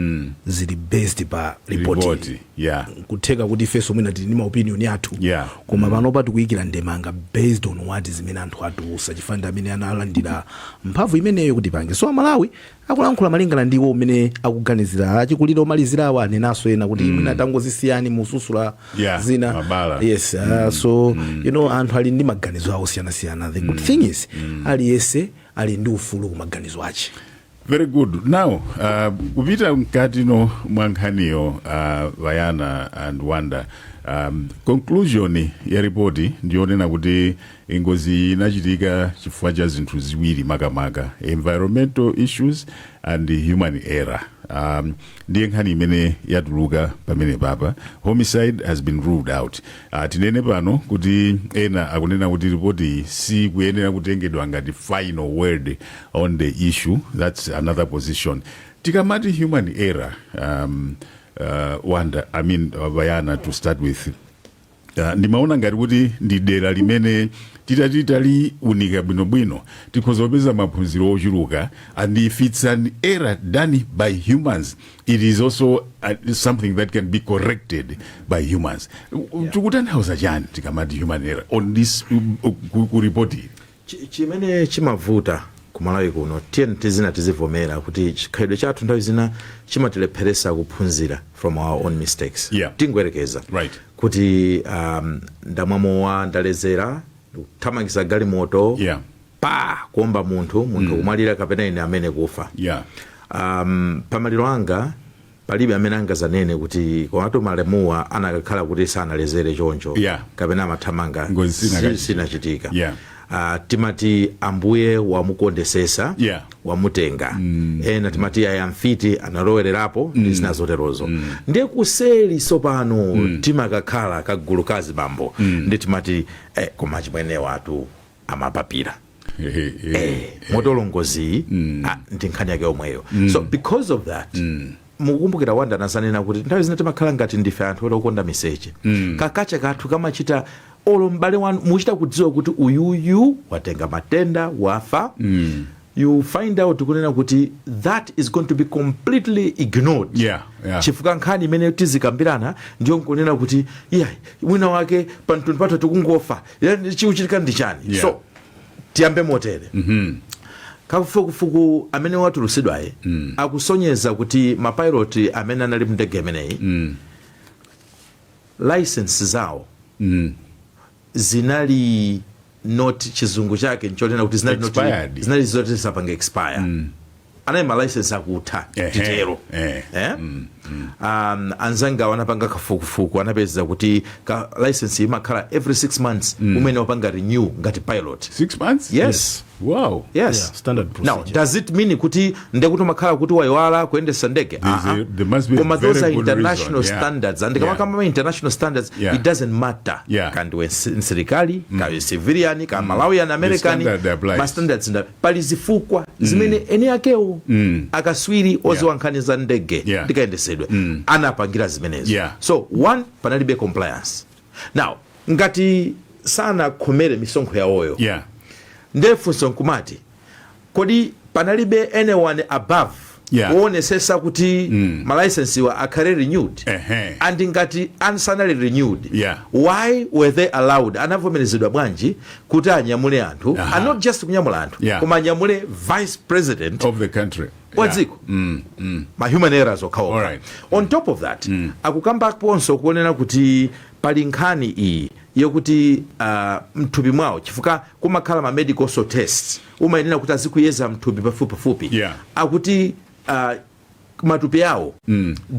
zili based pa report. Yeah. Kutheka kuti feso mwina tili ndi ma opinion yathu. Yeah. Koma panopa tikuyikira ndemanga based on what zimene anthu atusa chifanda amene analandira mphamvu imeneyo kuti pange. So Malawi akulankhula malingana ndiwo umene akuganizira achikulira omalizira awo anenaso ena kuti mwina tangozisiyani mususula zina. Mabala. Yes. So you know anthu ali ndi maganizo awo siyana. The good thing is aliyese ali ndi ufulu kumaganizo achi. Very good. Now, kupita mkati no mwankhaniyo Vayana and Wanda, conclusion ya ripoti ndionena kuti ingozi inachitika chifukwa cha zinthu ziwiri makamaka, environmental issues and human error. Ndiye nkhani imene yatuluka pamene papa. Homicide has been ruled out. Tinene pano kuti ena akunena kuti ripoti si kuyenera kutengedwa ngati final word on the issue. That's another position. Tikamati human error, Wanda, Vayana, to start with. Ndimaona ngati kuti ndi dera limene titali unika bwinobwino tikozopeza maphunziro ochuluka, and if it's an error done by humans, it is also something that can be corrected by humans. Tikutanthauza chani tikamati human error on this kuripoti? Chimene chimavuta kumalawi kuno tiyeni tizivomera kuti chikhalidwe chathu nthawi zina chimatilepheresa kuphunzira from our own mistakes. Tingwerekeza kuti ndamwamowa ndalezera kuthamangisa galimoto kuomba munthu kumwalira kapena ine amene kufa. Pamaliro anga palibe amene angazanene kuti komato malemuwa anakakhala kuti sanalezere choncho kapena amathamanga sinachitika. Timati ambuye wamukondesesa wamutenga. Ena timati ayamfiti analowererapo zinazoterozo. Ndiye kuseli sopano timakakhala kagulukazi bambo. Ndiye timati koma chimwene watu amapapira. Motolongozi ndi nkhani yake omweyo. So because of that mukumbukira Wanda nasanena kuti nthawi zina timakhala ngati ndife anthu okonda miseche. Kakacha kathu kamachita olo mbale wanu muchita kudziwa kuti uyuyu watenga matenda wafa. You find out kunena kuti that is going to be completely ignored. Chifuka nkhani imene tizikambirana ndiyo nkunena kuti mwina wake pantunpato tukungofa chiuchitika ndi chani. So tiyambe motere. Kafukufuku amene watulusidwaye akusonyeza kuti mapilot amene anali mndege imeneyi license zawo zinali not chizungu chake nchonena kuti zinali zote sapanga expire. Anayi ma license akutha titero. Anzanga wanapanga kafukufuku anapeza kuti ka license imakhala every 6 months umene wapanga renew ngati pilot. 6 months? Yes. Wow. Yes. Standard procedure. Now, does it mean kuti ndekuti makhala kuti waiwala kuendesa ndege? There must be a those are reason. international standards. And kama international standards, it doesn't matter. Kandi we serikali, ka civilian, ka Malawian, American, ma standards palizifukwa zimene eni akeo akaswiri ozi wankaniza ndege ndikaendesedwe anapangira zimenezo. So one panalibe compliance. Now ngati sana komere misonkho ya oyo ndefu sonkumati kodi panalibe anyone above wonesesa kuti ma license wa akhale renewed and ngati unsanally renewed why were they allowed anavomerezedwa bwanji kuti anyamule anthu and not just kunyamula anthu koma anyamule vice president of the country wadziko ma human errors okawoka. On top of that akukamba ponso kuonena kuti pali nkhani iyi yokuti mthupi mwawo chifukwa kumakhala ma medical tests umayenera kuti azikuyeza mthupi pafupi akuti matupi yawo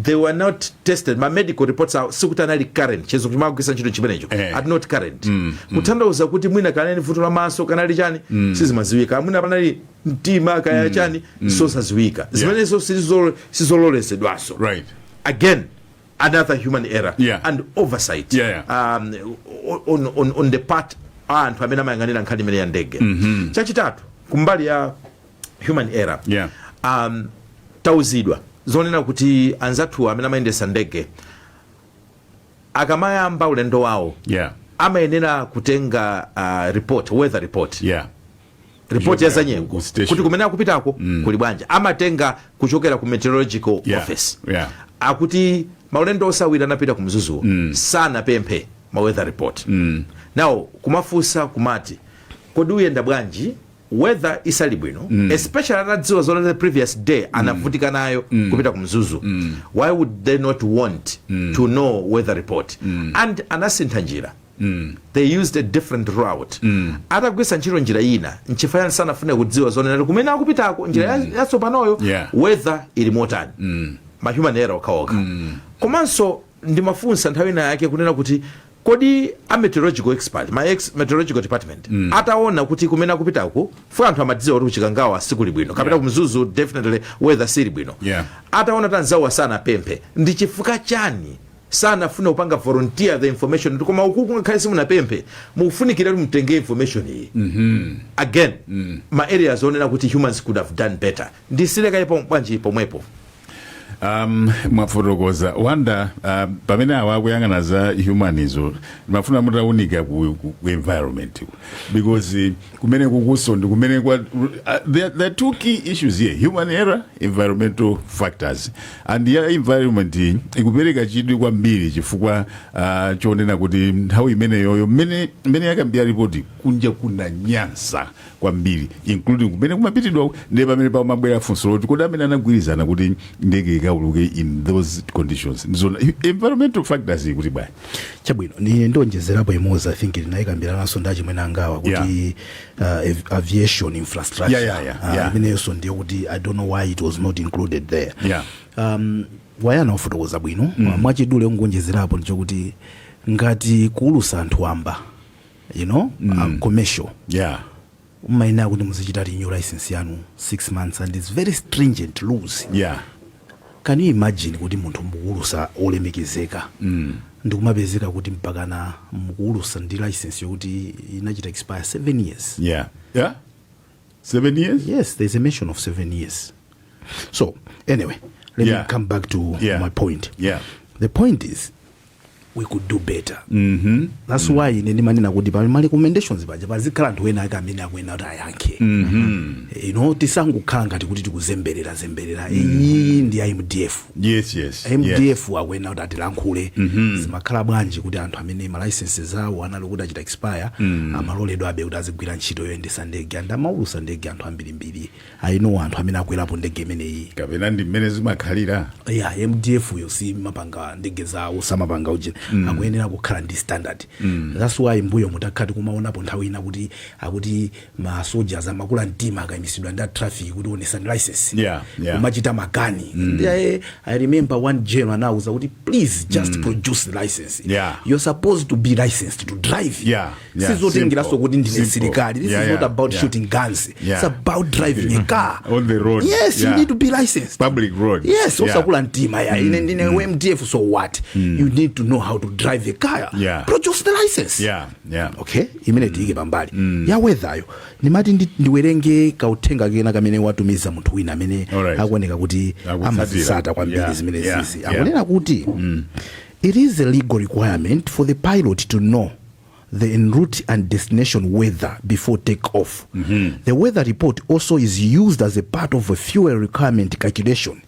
they were not tested, ma medical reports awo sikuti anali current chezo kuti magwisa ntchito chimenecho are not current kutanthauza kuti mwina kanali vuto la maso kanali chani sizimaziwika, mwina panali mtima kaya chani sosaziwika zimenezo sizololesedwaso. Right. Again, another human error and oversight on the part anthu amene amayang'anira nkhani imene ya ndege. Chachitatu kumbali ya human error tauzidwa zonena kuti anzathu amene amayendesa ndege akamayamba ulendo wawo amayenera kutenga report, weather report report ya zanyengo kuti kumene akupitako kuli bwanji, amatenga kuchokera ku meteorological office akuti maulendo osawira anapita ku mzuzu sana pemphe ma weather report. Now kumafusa kumati kodi uyenda bwanji, weather isali bwino especially atadziwa zona the previous day anavutika nayo kupita ku mzuzu why would they not want to know weather report and anasintha njira they used a different route atagwisa ntchito njira ina nchifaya sana funa kudziwa zona kumene akupitako njira yatsopanoyo weather ili motani ma human error okaoka komanso ndimafunsa nthawi ina yake kunena kuti kodi a meteorological expert ma meteorological department ataona kuti kumene akupitako funa anthu amadziwa kuti kuchikangawa sikuli bwino kapita kumzuzu definitely weather sili bwino ataona tanzawa sana pemphe ndi chifukwa chani sana funa upanga volunteer the information koma ukuku ngakhale simuna pemphe mufunikira kuti mutenge information iyi again ma areas onena kuti humans could have done better ndisileka ipo bwanji pomwepo. Mwafotokoza wanda pamene awakuyang'ana za humanizo mafuna mutaunika ku environment because kumene kukuso ndi kumene kwa there are two key issues here: human error, environmental factors. And ya environment ikupereka chidwi kwambiri chifukwa chonena kuti nthawi imene yoyo mmene yakambia report kunja kuna nyansa kwambiri including kumene kumapitidwa ndi pamene pa mabwera funso loti kodi amene anagwirizana kuti ndege ikauluke in those conditions. Zona environmental factors kuti bwana chabwino ni ndonjezerapo imoza I think linayikambira naso ndachi mwena angawa kuti aviation infrastructure imeneyo ndiyo kuti I don't know why it was not included there. Wayana ofotokoza bwino mwachidule ngonjezerapo ndicho kuti ngati kuulusa anthu amba commercial umaina kuti muzichita renew license yanu 6 months and it's very stringent rules. Can you imagine kuti munthu mukulusa olemekezeka ndikumapezeka kuti mpakana mukulusa ndi license yokuti inachita expire 7 years. 7 years? Yes, there's a mention of 7 years. So anyway, let me come back to my point. The point is we could do better. That's why ndimanena kuti pali recommendations baje pazikhala anthu ena akamene akwena kuti ayankhe. Tisangukhala ngati kuti tikuzemberera iyi ndi IMDF. IMDF akwena kuti atilankhule zimakhala bwanji kuti anthu amene ma licenses awo anali kuti achita expire amaloledwa abe kuti azigwira ntchito yoyendesa ndege and amaulusa ndege anthu ambirimbiri. I know anthu amene akwerapo ndege imeneyi kapena ndi mmene zimakhalira. MDF yo si mapanga ndege zawo samapanga uje akuyenera kukhala ndi standard. That's why mbuyo mutakhati kumaonapo nthawi ina kuti akuti ma soldiers amakula mtima akayimisidwa ndi traffic kuti onesa license kumachita magani. I remember one general anauza kuti please just produce the license. You're supposed to be licensed to drive. Sizotengeraso kuti ndine silikali. This is not about shooting guns. It's about driving a car on the road. Yes, you need to be licensed. Public road. Yes, osakula mtima ine MDF. So what? You need to know how to drive a car. Produce the license. Okay, immediately ike pambali. Ya weather yo nimati ndiwerenge kautenga kena kamene watumiza munthu wina amene akuoneka kuti amazisata kwambiri zimene zizi. Akunena kuti it is a legal requirement for the pilot to know the en route and destination weather before take-off. The weather report also is used as a part of a fuel requirement calculation.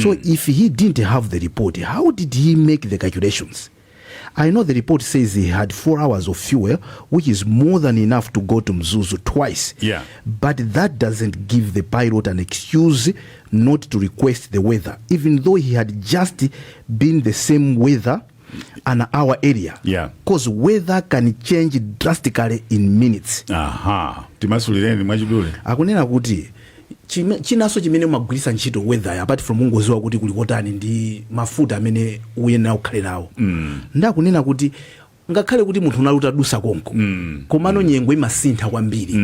So if he didn't have the report, how did he make the calculations? I know the report says he had 4 hours of fuel, which is more than enough to go to Mzuzu twice. But that doesn't give the pilot an excuse not to request the weather, even though he had just been the same weather and our area. Because weather can change drastically in minutes. Timasulireni mwachidule. Akunena kuti chinaso chimene magwirisa ntchito weather apart from ungoziwa kuti kulikotani ndi mafuta amene uyena ukhale nawo. Ndakunena kuti ngakhale kuti munthu unaluta dusa konko komano nyengo imasintha kwambiri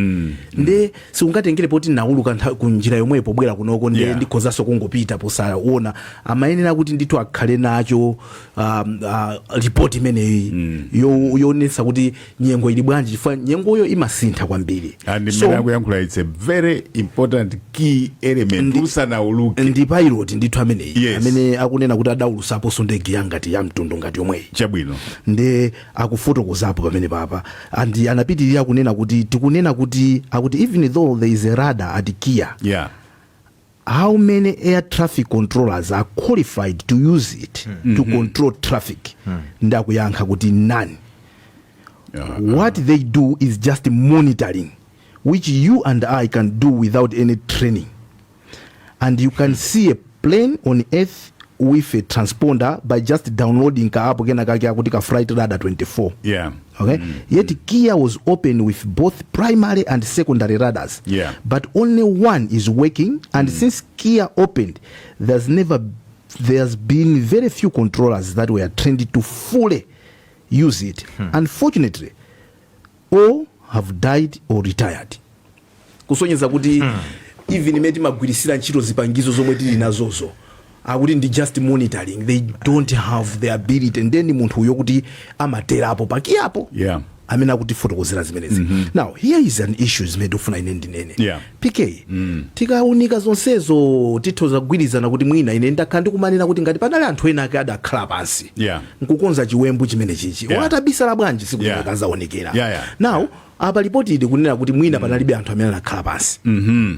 nde siungatengere poti nauluka kunjira yomwepo bwera kunoko nde ndikhozaso kungopita posaona amayenera kuti ndithu akhale nacho report imeneyi yonesa kuti nyengo ili bwanji chifukwa nyengoyo imasintha kwambiri. So it's a very important key element usanauluke ndi pilot ndithu ameneyi amene akunena kuti adaulusapo ndege yangati ya mtundu ngati yomweyi chabwino nde akufotokozapo pamene papa and anapitirira kunena kuti tikunena kuti akuti even though there is a radar at Kia, how many air traffic controllers are qualified to use it to control traffic? Ndakuyankha kuti none. What they do is just monitoring, which you and I can do without any training. And you can see a plane on earth with a transponder by just downloading ka app kena kake akuti ka Flight Radar 24. Okay. Yet Kia was open with both primary and secondary radars. But only one is working, and since Kia opened, there's been very few controllers that were trained to fully use it. Unfortunately, all have died or retired. Kusonyeza kuti even imeti magwirisira ntchito zipangizo zomwe tili nazozo akuti ndi just monitoring, they don't have the ability, and then munthu uyo kuti amatera apo pakiapo amene akuti fotokozera zimenezi. Now here is an issue zimene ufuna ine ndinene PK tikaunika zonsezo tithoza kugwirizana kuti mwina ine ndakhala ndikumanena kuti ngati panali anthu ena ake adakhala pansi nkukonza chiwembu chimene chichi watabisala bwanji sikuti akazaonekera. Now apa ripoti ili kunena kuti mwina panalibe anthu amene anakhala pansi.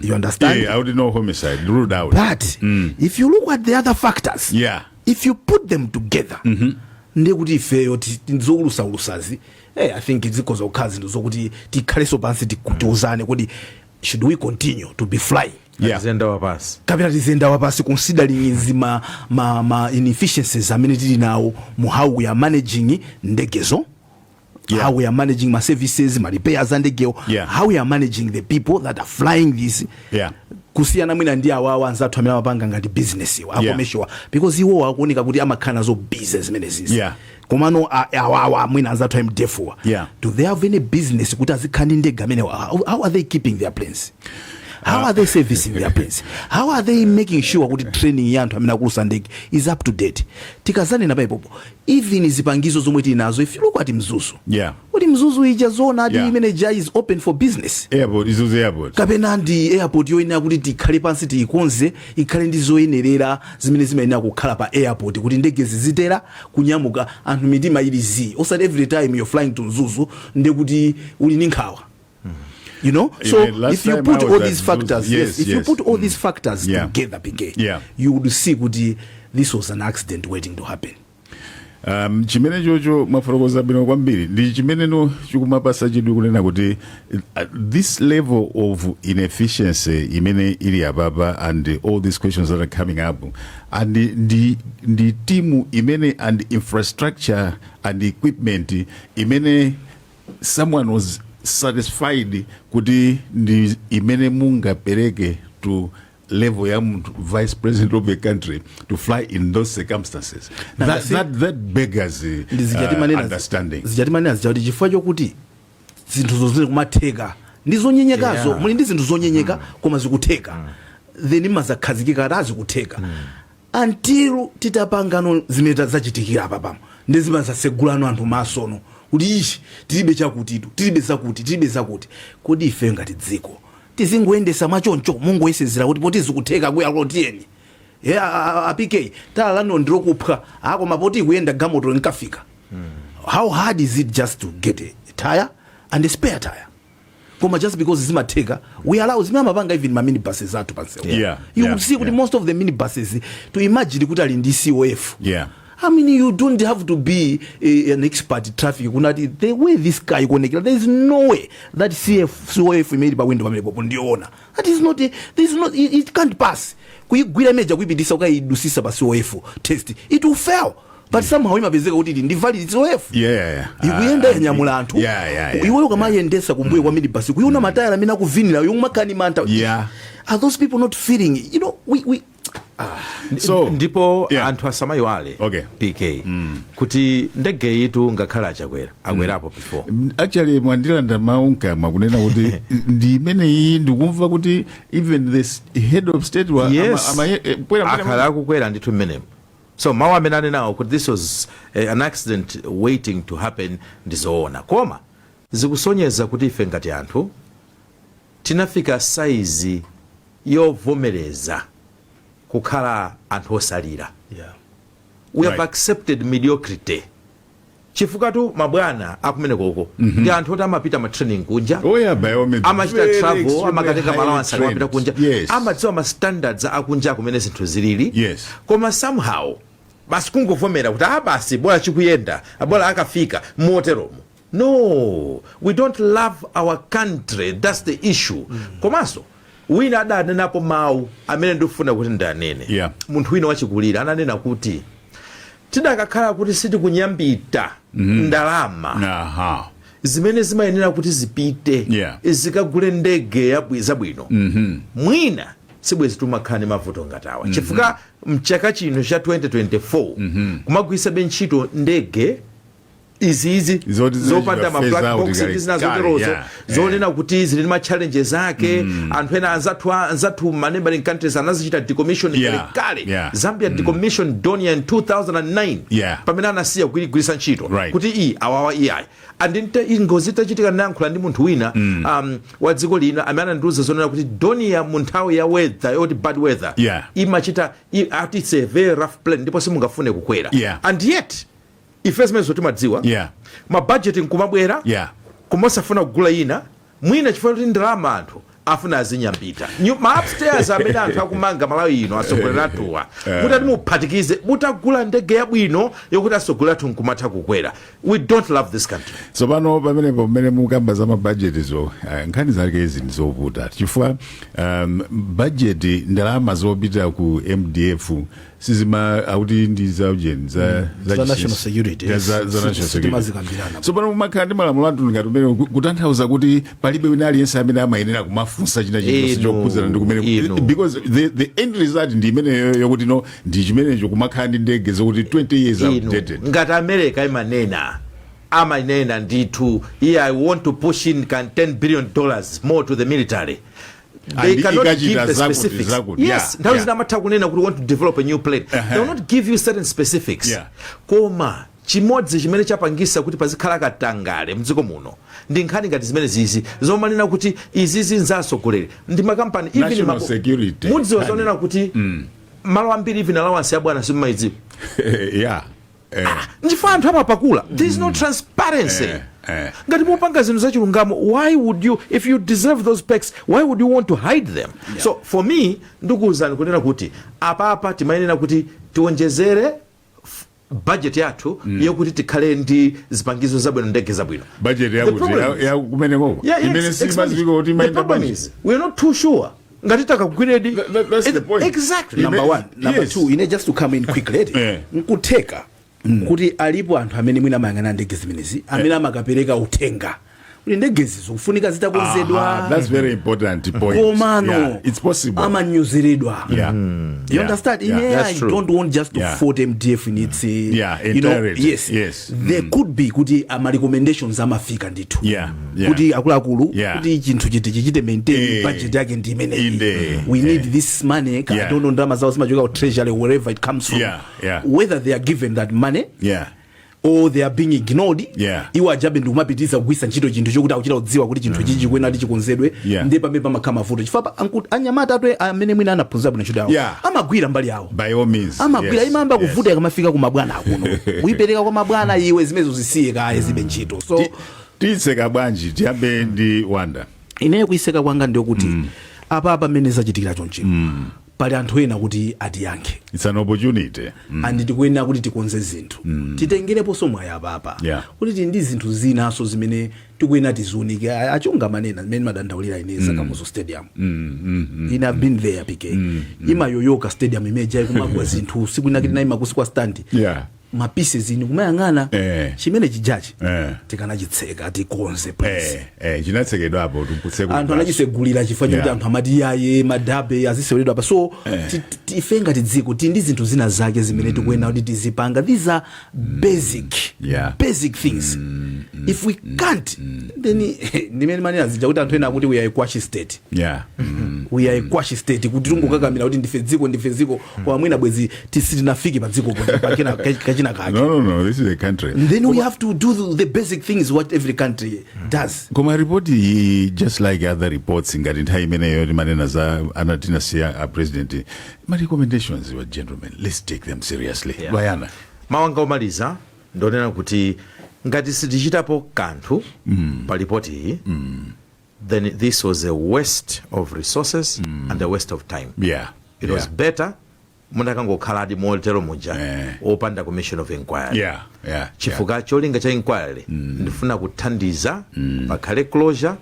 You understand? I would know homicide ruled out. But if you look at the other factors, if you put them together, ndiye kuti ifeyo tizoulusaulusazi I think zikoza ukhazi ndizokuti tikhaleso pansi tikutiuzane kuti should we continue to be flying? Kapita tizenda wapasi considering ma inefficiencies amene tili nawo mu how we are managing ndegezo, how we are managing my services, my repairs and how we are managing the people that are flying this. Kusiyana mwina ndi awawa anzathu amene amapanga ngati business akomeshwa because iwo akuoneka kuti amakhana zo business menezisi. Komano awawa mwina anzathu amdefu. Do they have any business kuti azikhandi ndege amene how are they keeping their planes? How are they servicing their planes? How are they making sure kuti training yantu amene akulusa ndege is up to date? Tikazane na paipopo even zipangizo zomwe tinazo if you look at Mzuzu. Kuti Mzuzu ija zona adi manager is open for business. Airport is airport. Kapena ndi airport yoyina kuti tikhale pansi tiikonze ikhale ndi zoyenerera zimene zimayenera kukhala pa airport kuti ndege zizitera kunyamuka anthu mitima ilizi. Osati every time you're flying to Mzuzu ndi kuti uli ndi nkhawa. You know, so if you put all these factors, if you put all these factors together, PK, you would see kuti this was an accident waiting to happen. Chimene jojo mafotokoza bino kwambiri ndi chimene no chikumapasa chidwi kunena kuti this level of inefficiency imene ili ababa and all these questions that are coming up and the team imene and infrastructure and equipment imene someone was satisfied kuti ndi imene munga pereke to level ya vice president of a country to fly in those circumstances. That beggars understanding. Zijatimani azijauti chifukwa chokuti zinthu zozile kumatheka ndizonyenyekazo muli ndi zinthu zonyenyeka koma zikutheka then imazakhazikika atazi kutheka until titapangano zimene zachitikira apa pamo ndi zimazasegulano anthu masono kuti ichi tilibe chakutitu tilibe zakuti kodi ife ngati dziko tizingoendesa mwachoncho Mungu yesezera kuti poti zikutheka kuya lotiyeni apike talano ndirokupha ako mapoti kuyenda gamoto nkafika. How hard is it just to get a tire and a spare tire? Koma just because zimatheka we allow zimamapanga even ma minibuses athu pansewa. You see kuti most of the minibuses to imagine kuti ali ndi COF. I mean, you don't have to be an expert in traffic. The way this guy connected, there is no way that COF made by window ndiona. That is not. It can't pass. Kuigwira meja kuibidisa ukayidusisa ba COF test. It will fail. but somehow imapezeka kuti ndi valid zoefu ikuyenda yanyamula anthu iweyo kamayendesa kumbuyo kwa minibus kuiona matayala amene akuvinira yomwe makani manta are those people not feeling, you know, we so ndipo anthu asamayiwale PK kuti ndege yitu ngakhala akwerapo before actually mwandilanda maunka mwakunena kuti ndi imeneyi ndikumva kuti even the head of state akhala akukwera ndithu mmenemo. So mawu amene anenawo kuti this was an accident waiting to happen ndizoona, koma zikusonyeza kuti ife ngati anthu tinafika saizi yovomereza kukhala anthu osalira. We have accepted mediocrity. Chifukatu mabwana akumenekoko ndi anthu oti amapita ma training kunja, amachita travel, amakatenga allowance amapita kunja, amadziwa ma standards akunja kumene zinthu zilili, koma somehow basi kungovomera kuti basi bora chikuyenda bora akafika moteromo. No, we don't love our country, that's the issue. Komanso wina adanenapo mawu amene ndifuna kuti ndanene. Munthu wina wachikulira ananena kuti tidakakhala kuti sitikunyambita ndalama zimene zimayenera kuti zipite zikagule ndege zabwino, mwina sibwezi tumakhala ndi mavuto ngatawa. Chifukwa mchaka chino cha 2024 kumagwisa ntchito ndege izi zopanda ma black box zina zoterozo zonena kuti zili ma challenges ake. Anthu ena anzathu ma neighboring countries anazichita decommission kale. Zambia decommission Donia in 2009 pamene anasiya kugwiritsa ntchito kuti awawa andinte ingozi tachitika nayankhula ndi munthu wina wa dziko lino amene anandiuza zonena kuti Donia mu nthawi ya weather yoti bad weather imachita it's a very rough plane ndipo simungafune kukwera. And yet ife zimene zotimadziwa mabudgeti nkumabwera kumosafuna kugula ina mwina chifukwa kuti ndalama anthu afuna azinyambita ma upstairs amene anthu akumanga Malawi ino asogoleratuwa mutati muphatikize mutagula ndege yabwino yokuti asogoleratu nkumatha kukwera. We don't love this country. So pano pamene mukamba za mabudgeti zo nkhani zake izi ndizovuta chifukwa budgeti ndalama zopita ku MDF sizima auti ndi za ujeni za national security za national security. So pano mumakhala ndi malamulo anthu ngati umene kutanthauza kuti palibe wina aliyense amene amayenera kumafunsa china chilichonse chokhuzana ndi kumene, because the end result ndi imene yokuti no ndi chimenecho kumakhala ndi ndege zokuti 20 years outdated. Ngati America imanena amanena ndithu I want to push in $10 billion more to the military. They cannot give the specifics. Yes, that is not kunena kuti want to develop a new plane. They will not give you certain specifics. Koma chimodzi chimene chapangisa kuti pazikhala katangale mdziko muno ndi nkhani ngati zimene zizi zomanena kuti izizi nzasogoleri ndi makampani even security mudziwa zonena kuti malo ambiri even allowance ya bwana simaidziwa nchifukwa anthu amapakula. There is no transparency. Ngati mupanga zinthu zachilungamo, why would you, if you deserve those perks, why would you want to hide them? So for me ndikuwuzani kunena kuti apa timayenera kuti tionjezere budget yathu yokuti tikhale ndi zipangizo zabwino ndege zabwino. Budget ya kumeneko imene simaziko kuti maenda budget we are not too sure ngati takagwiredi. That's the point. Exactly. Number one. Number two, just to come in quickly nkuteka kuti alipo anthu amene mwina amayang'ana ndege zimenezi amene amakapereka utenga kuti ndege zikufunika zitakonzedwa. That's very important point. Komano it's possible amanyozeredwa. You understand? I don't want just to fault MDF in its you know, yes. There could be kuti ama recommendations amafika ndithu kuti akuluakulu kuti chinthu chichite maintain budget yake ndi imene we need this money. I don't know ndalama zawo zimachoka ku treasury wherever it comes from, whether they are given that money or they are being ignored. Iwo ajabe ndi kumapitiriza kugwisa ntchito chinthu chokuti akuchita kudziwa kuti chinthu chichi chikwena ndi chikonzedwe ndi pamene pamakhala mavuto chifukwa anyamata atwe amene mwina anaphunzira bwino ntchito yawo amagwira mbali yawo by all means amagwira imamba kuvuta akamafika ku mabwana akuno kuyipereka kwa mabwana iwe zimezo zisiye kaye zibe ntchito. So tiseka bwanji tiyambe ndi Wanda. Ineyo kuiseka kwanga ndiyo kuti apa pamene zachitikira chonchi pali anthu ena kuti atiyankhe. It's an opportunity. And tikuyenera kuti tikonze zinthu titengerepo somwe apa kuti ndi zinthu zinaso zimene tikuyenera tiziunike. Achunga manena zimene madandaulira ineza Kamuzu Stadium. Ine have been there PK. Imayoyoka stadium imeja ikumagwa zinthu siku inakiti na imakusikwa stand. mapieces ini kumayang'ana chimene chijachi tikanachitseka ati konse chinatsekedwa apo anthu anachisegulira chifukwa chakuti anthu amati yaye madabe aziseweredwa apa so ife ngati dziko ndi zinthu zina zake zimene tikuyena kuti tizipanga. These are basic things. If we can't then ndimene mani azija kuti anthu ena akuti we are a kwashi state. We are a kwashi state kuti tungokakamira kuti ndife dziko kwa mwina bwezi tisinafike pa dziko pakena kachina kake. No, this is a country. And then we have to do the basic things what every country does. Koma report just like other reports ngati nthawi imeneyo timanena za anatina siya president. My recommendations were, gentlemen, let's take them seriously. Bayana. Mawanga omaliza ndonena kuti ngati sitichitapo kanthu pa report hii then this was a waste of resources and a waste of time. It was better munakangokhala adi motero muja opanda commission of inquiry. Chifukwa cholinga cha inquiry ndifuna kuthandiza pakhale closure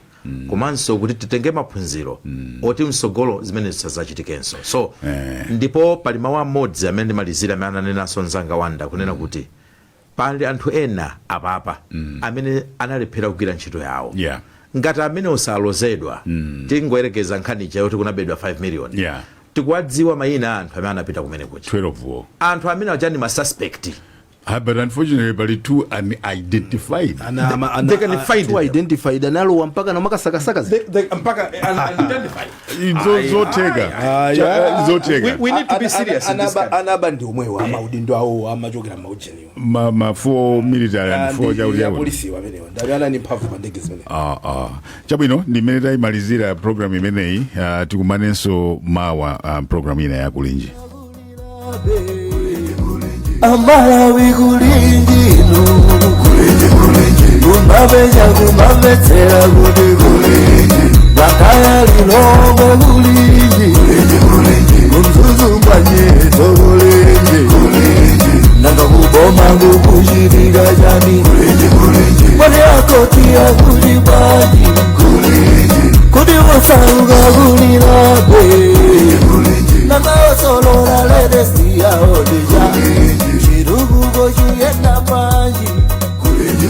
komanso kuti titenge maphunziro oti msogolo zimene zisazachitikenso. So ndipo pali mawu amodzi amene ndimalizira amene ananenanso mzanga Wanda kunena kuti pali anthu ena apapa amene analephera kugwira ntchito yawo. Ngati amene osalozedwa tingoyerekeza nkhani yoti kunabedwa 5 million. Tikuwadziwa mayina anthu amene anapita kumene kucha 12 anthu amene achani ma suspect. But unfortunately, but two unidentified. They can find two identified. Analo mpaka na makasakasaka. Mpaka unidentified. We need to be serious in this country. Anabandi umwewa ama udindo awo ama jogera maujeni. Ma 4 military and 4 jauli ya polisi wamenewa. Ndabana ni mpavu bandege zimene. Chabwino nimene imalizira program imeneyi tikumanenso mawa program ina ya kulinji. Amalawi kulinji kumbabeja kumbabetera kulinji bakaya lilongo kulinji kumzuzu mbanye kulinji nanga kuboma ngukushirika jani mwale akotia kulibaji kudi wasauga kulirabe nanga osolora ledesi ya odija yenda maji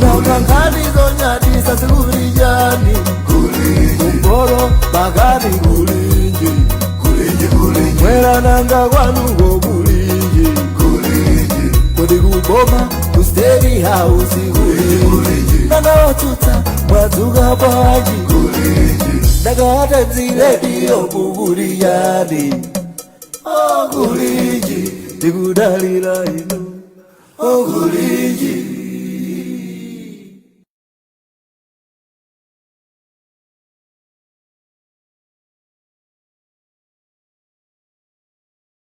nakangani zonyati sasikulijani kumboro bagani kulinji mwera nanga kwanugo kulinji kodi kuboma kusteri hausi kulinji nanga watuta mwazuga baji nanga hata ziredio kukulijani kulinji tikudalila ino Oguliji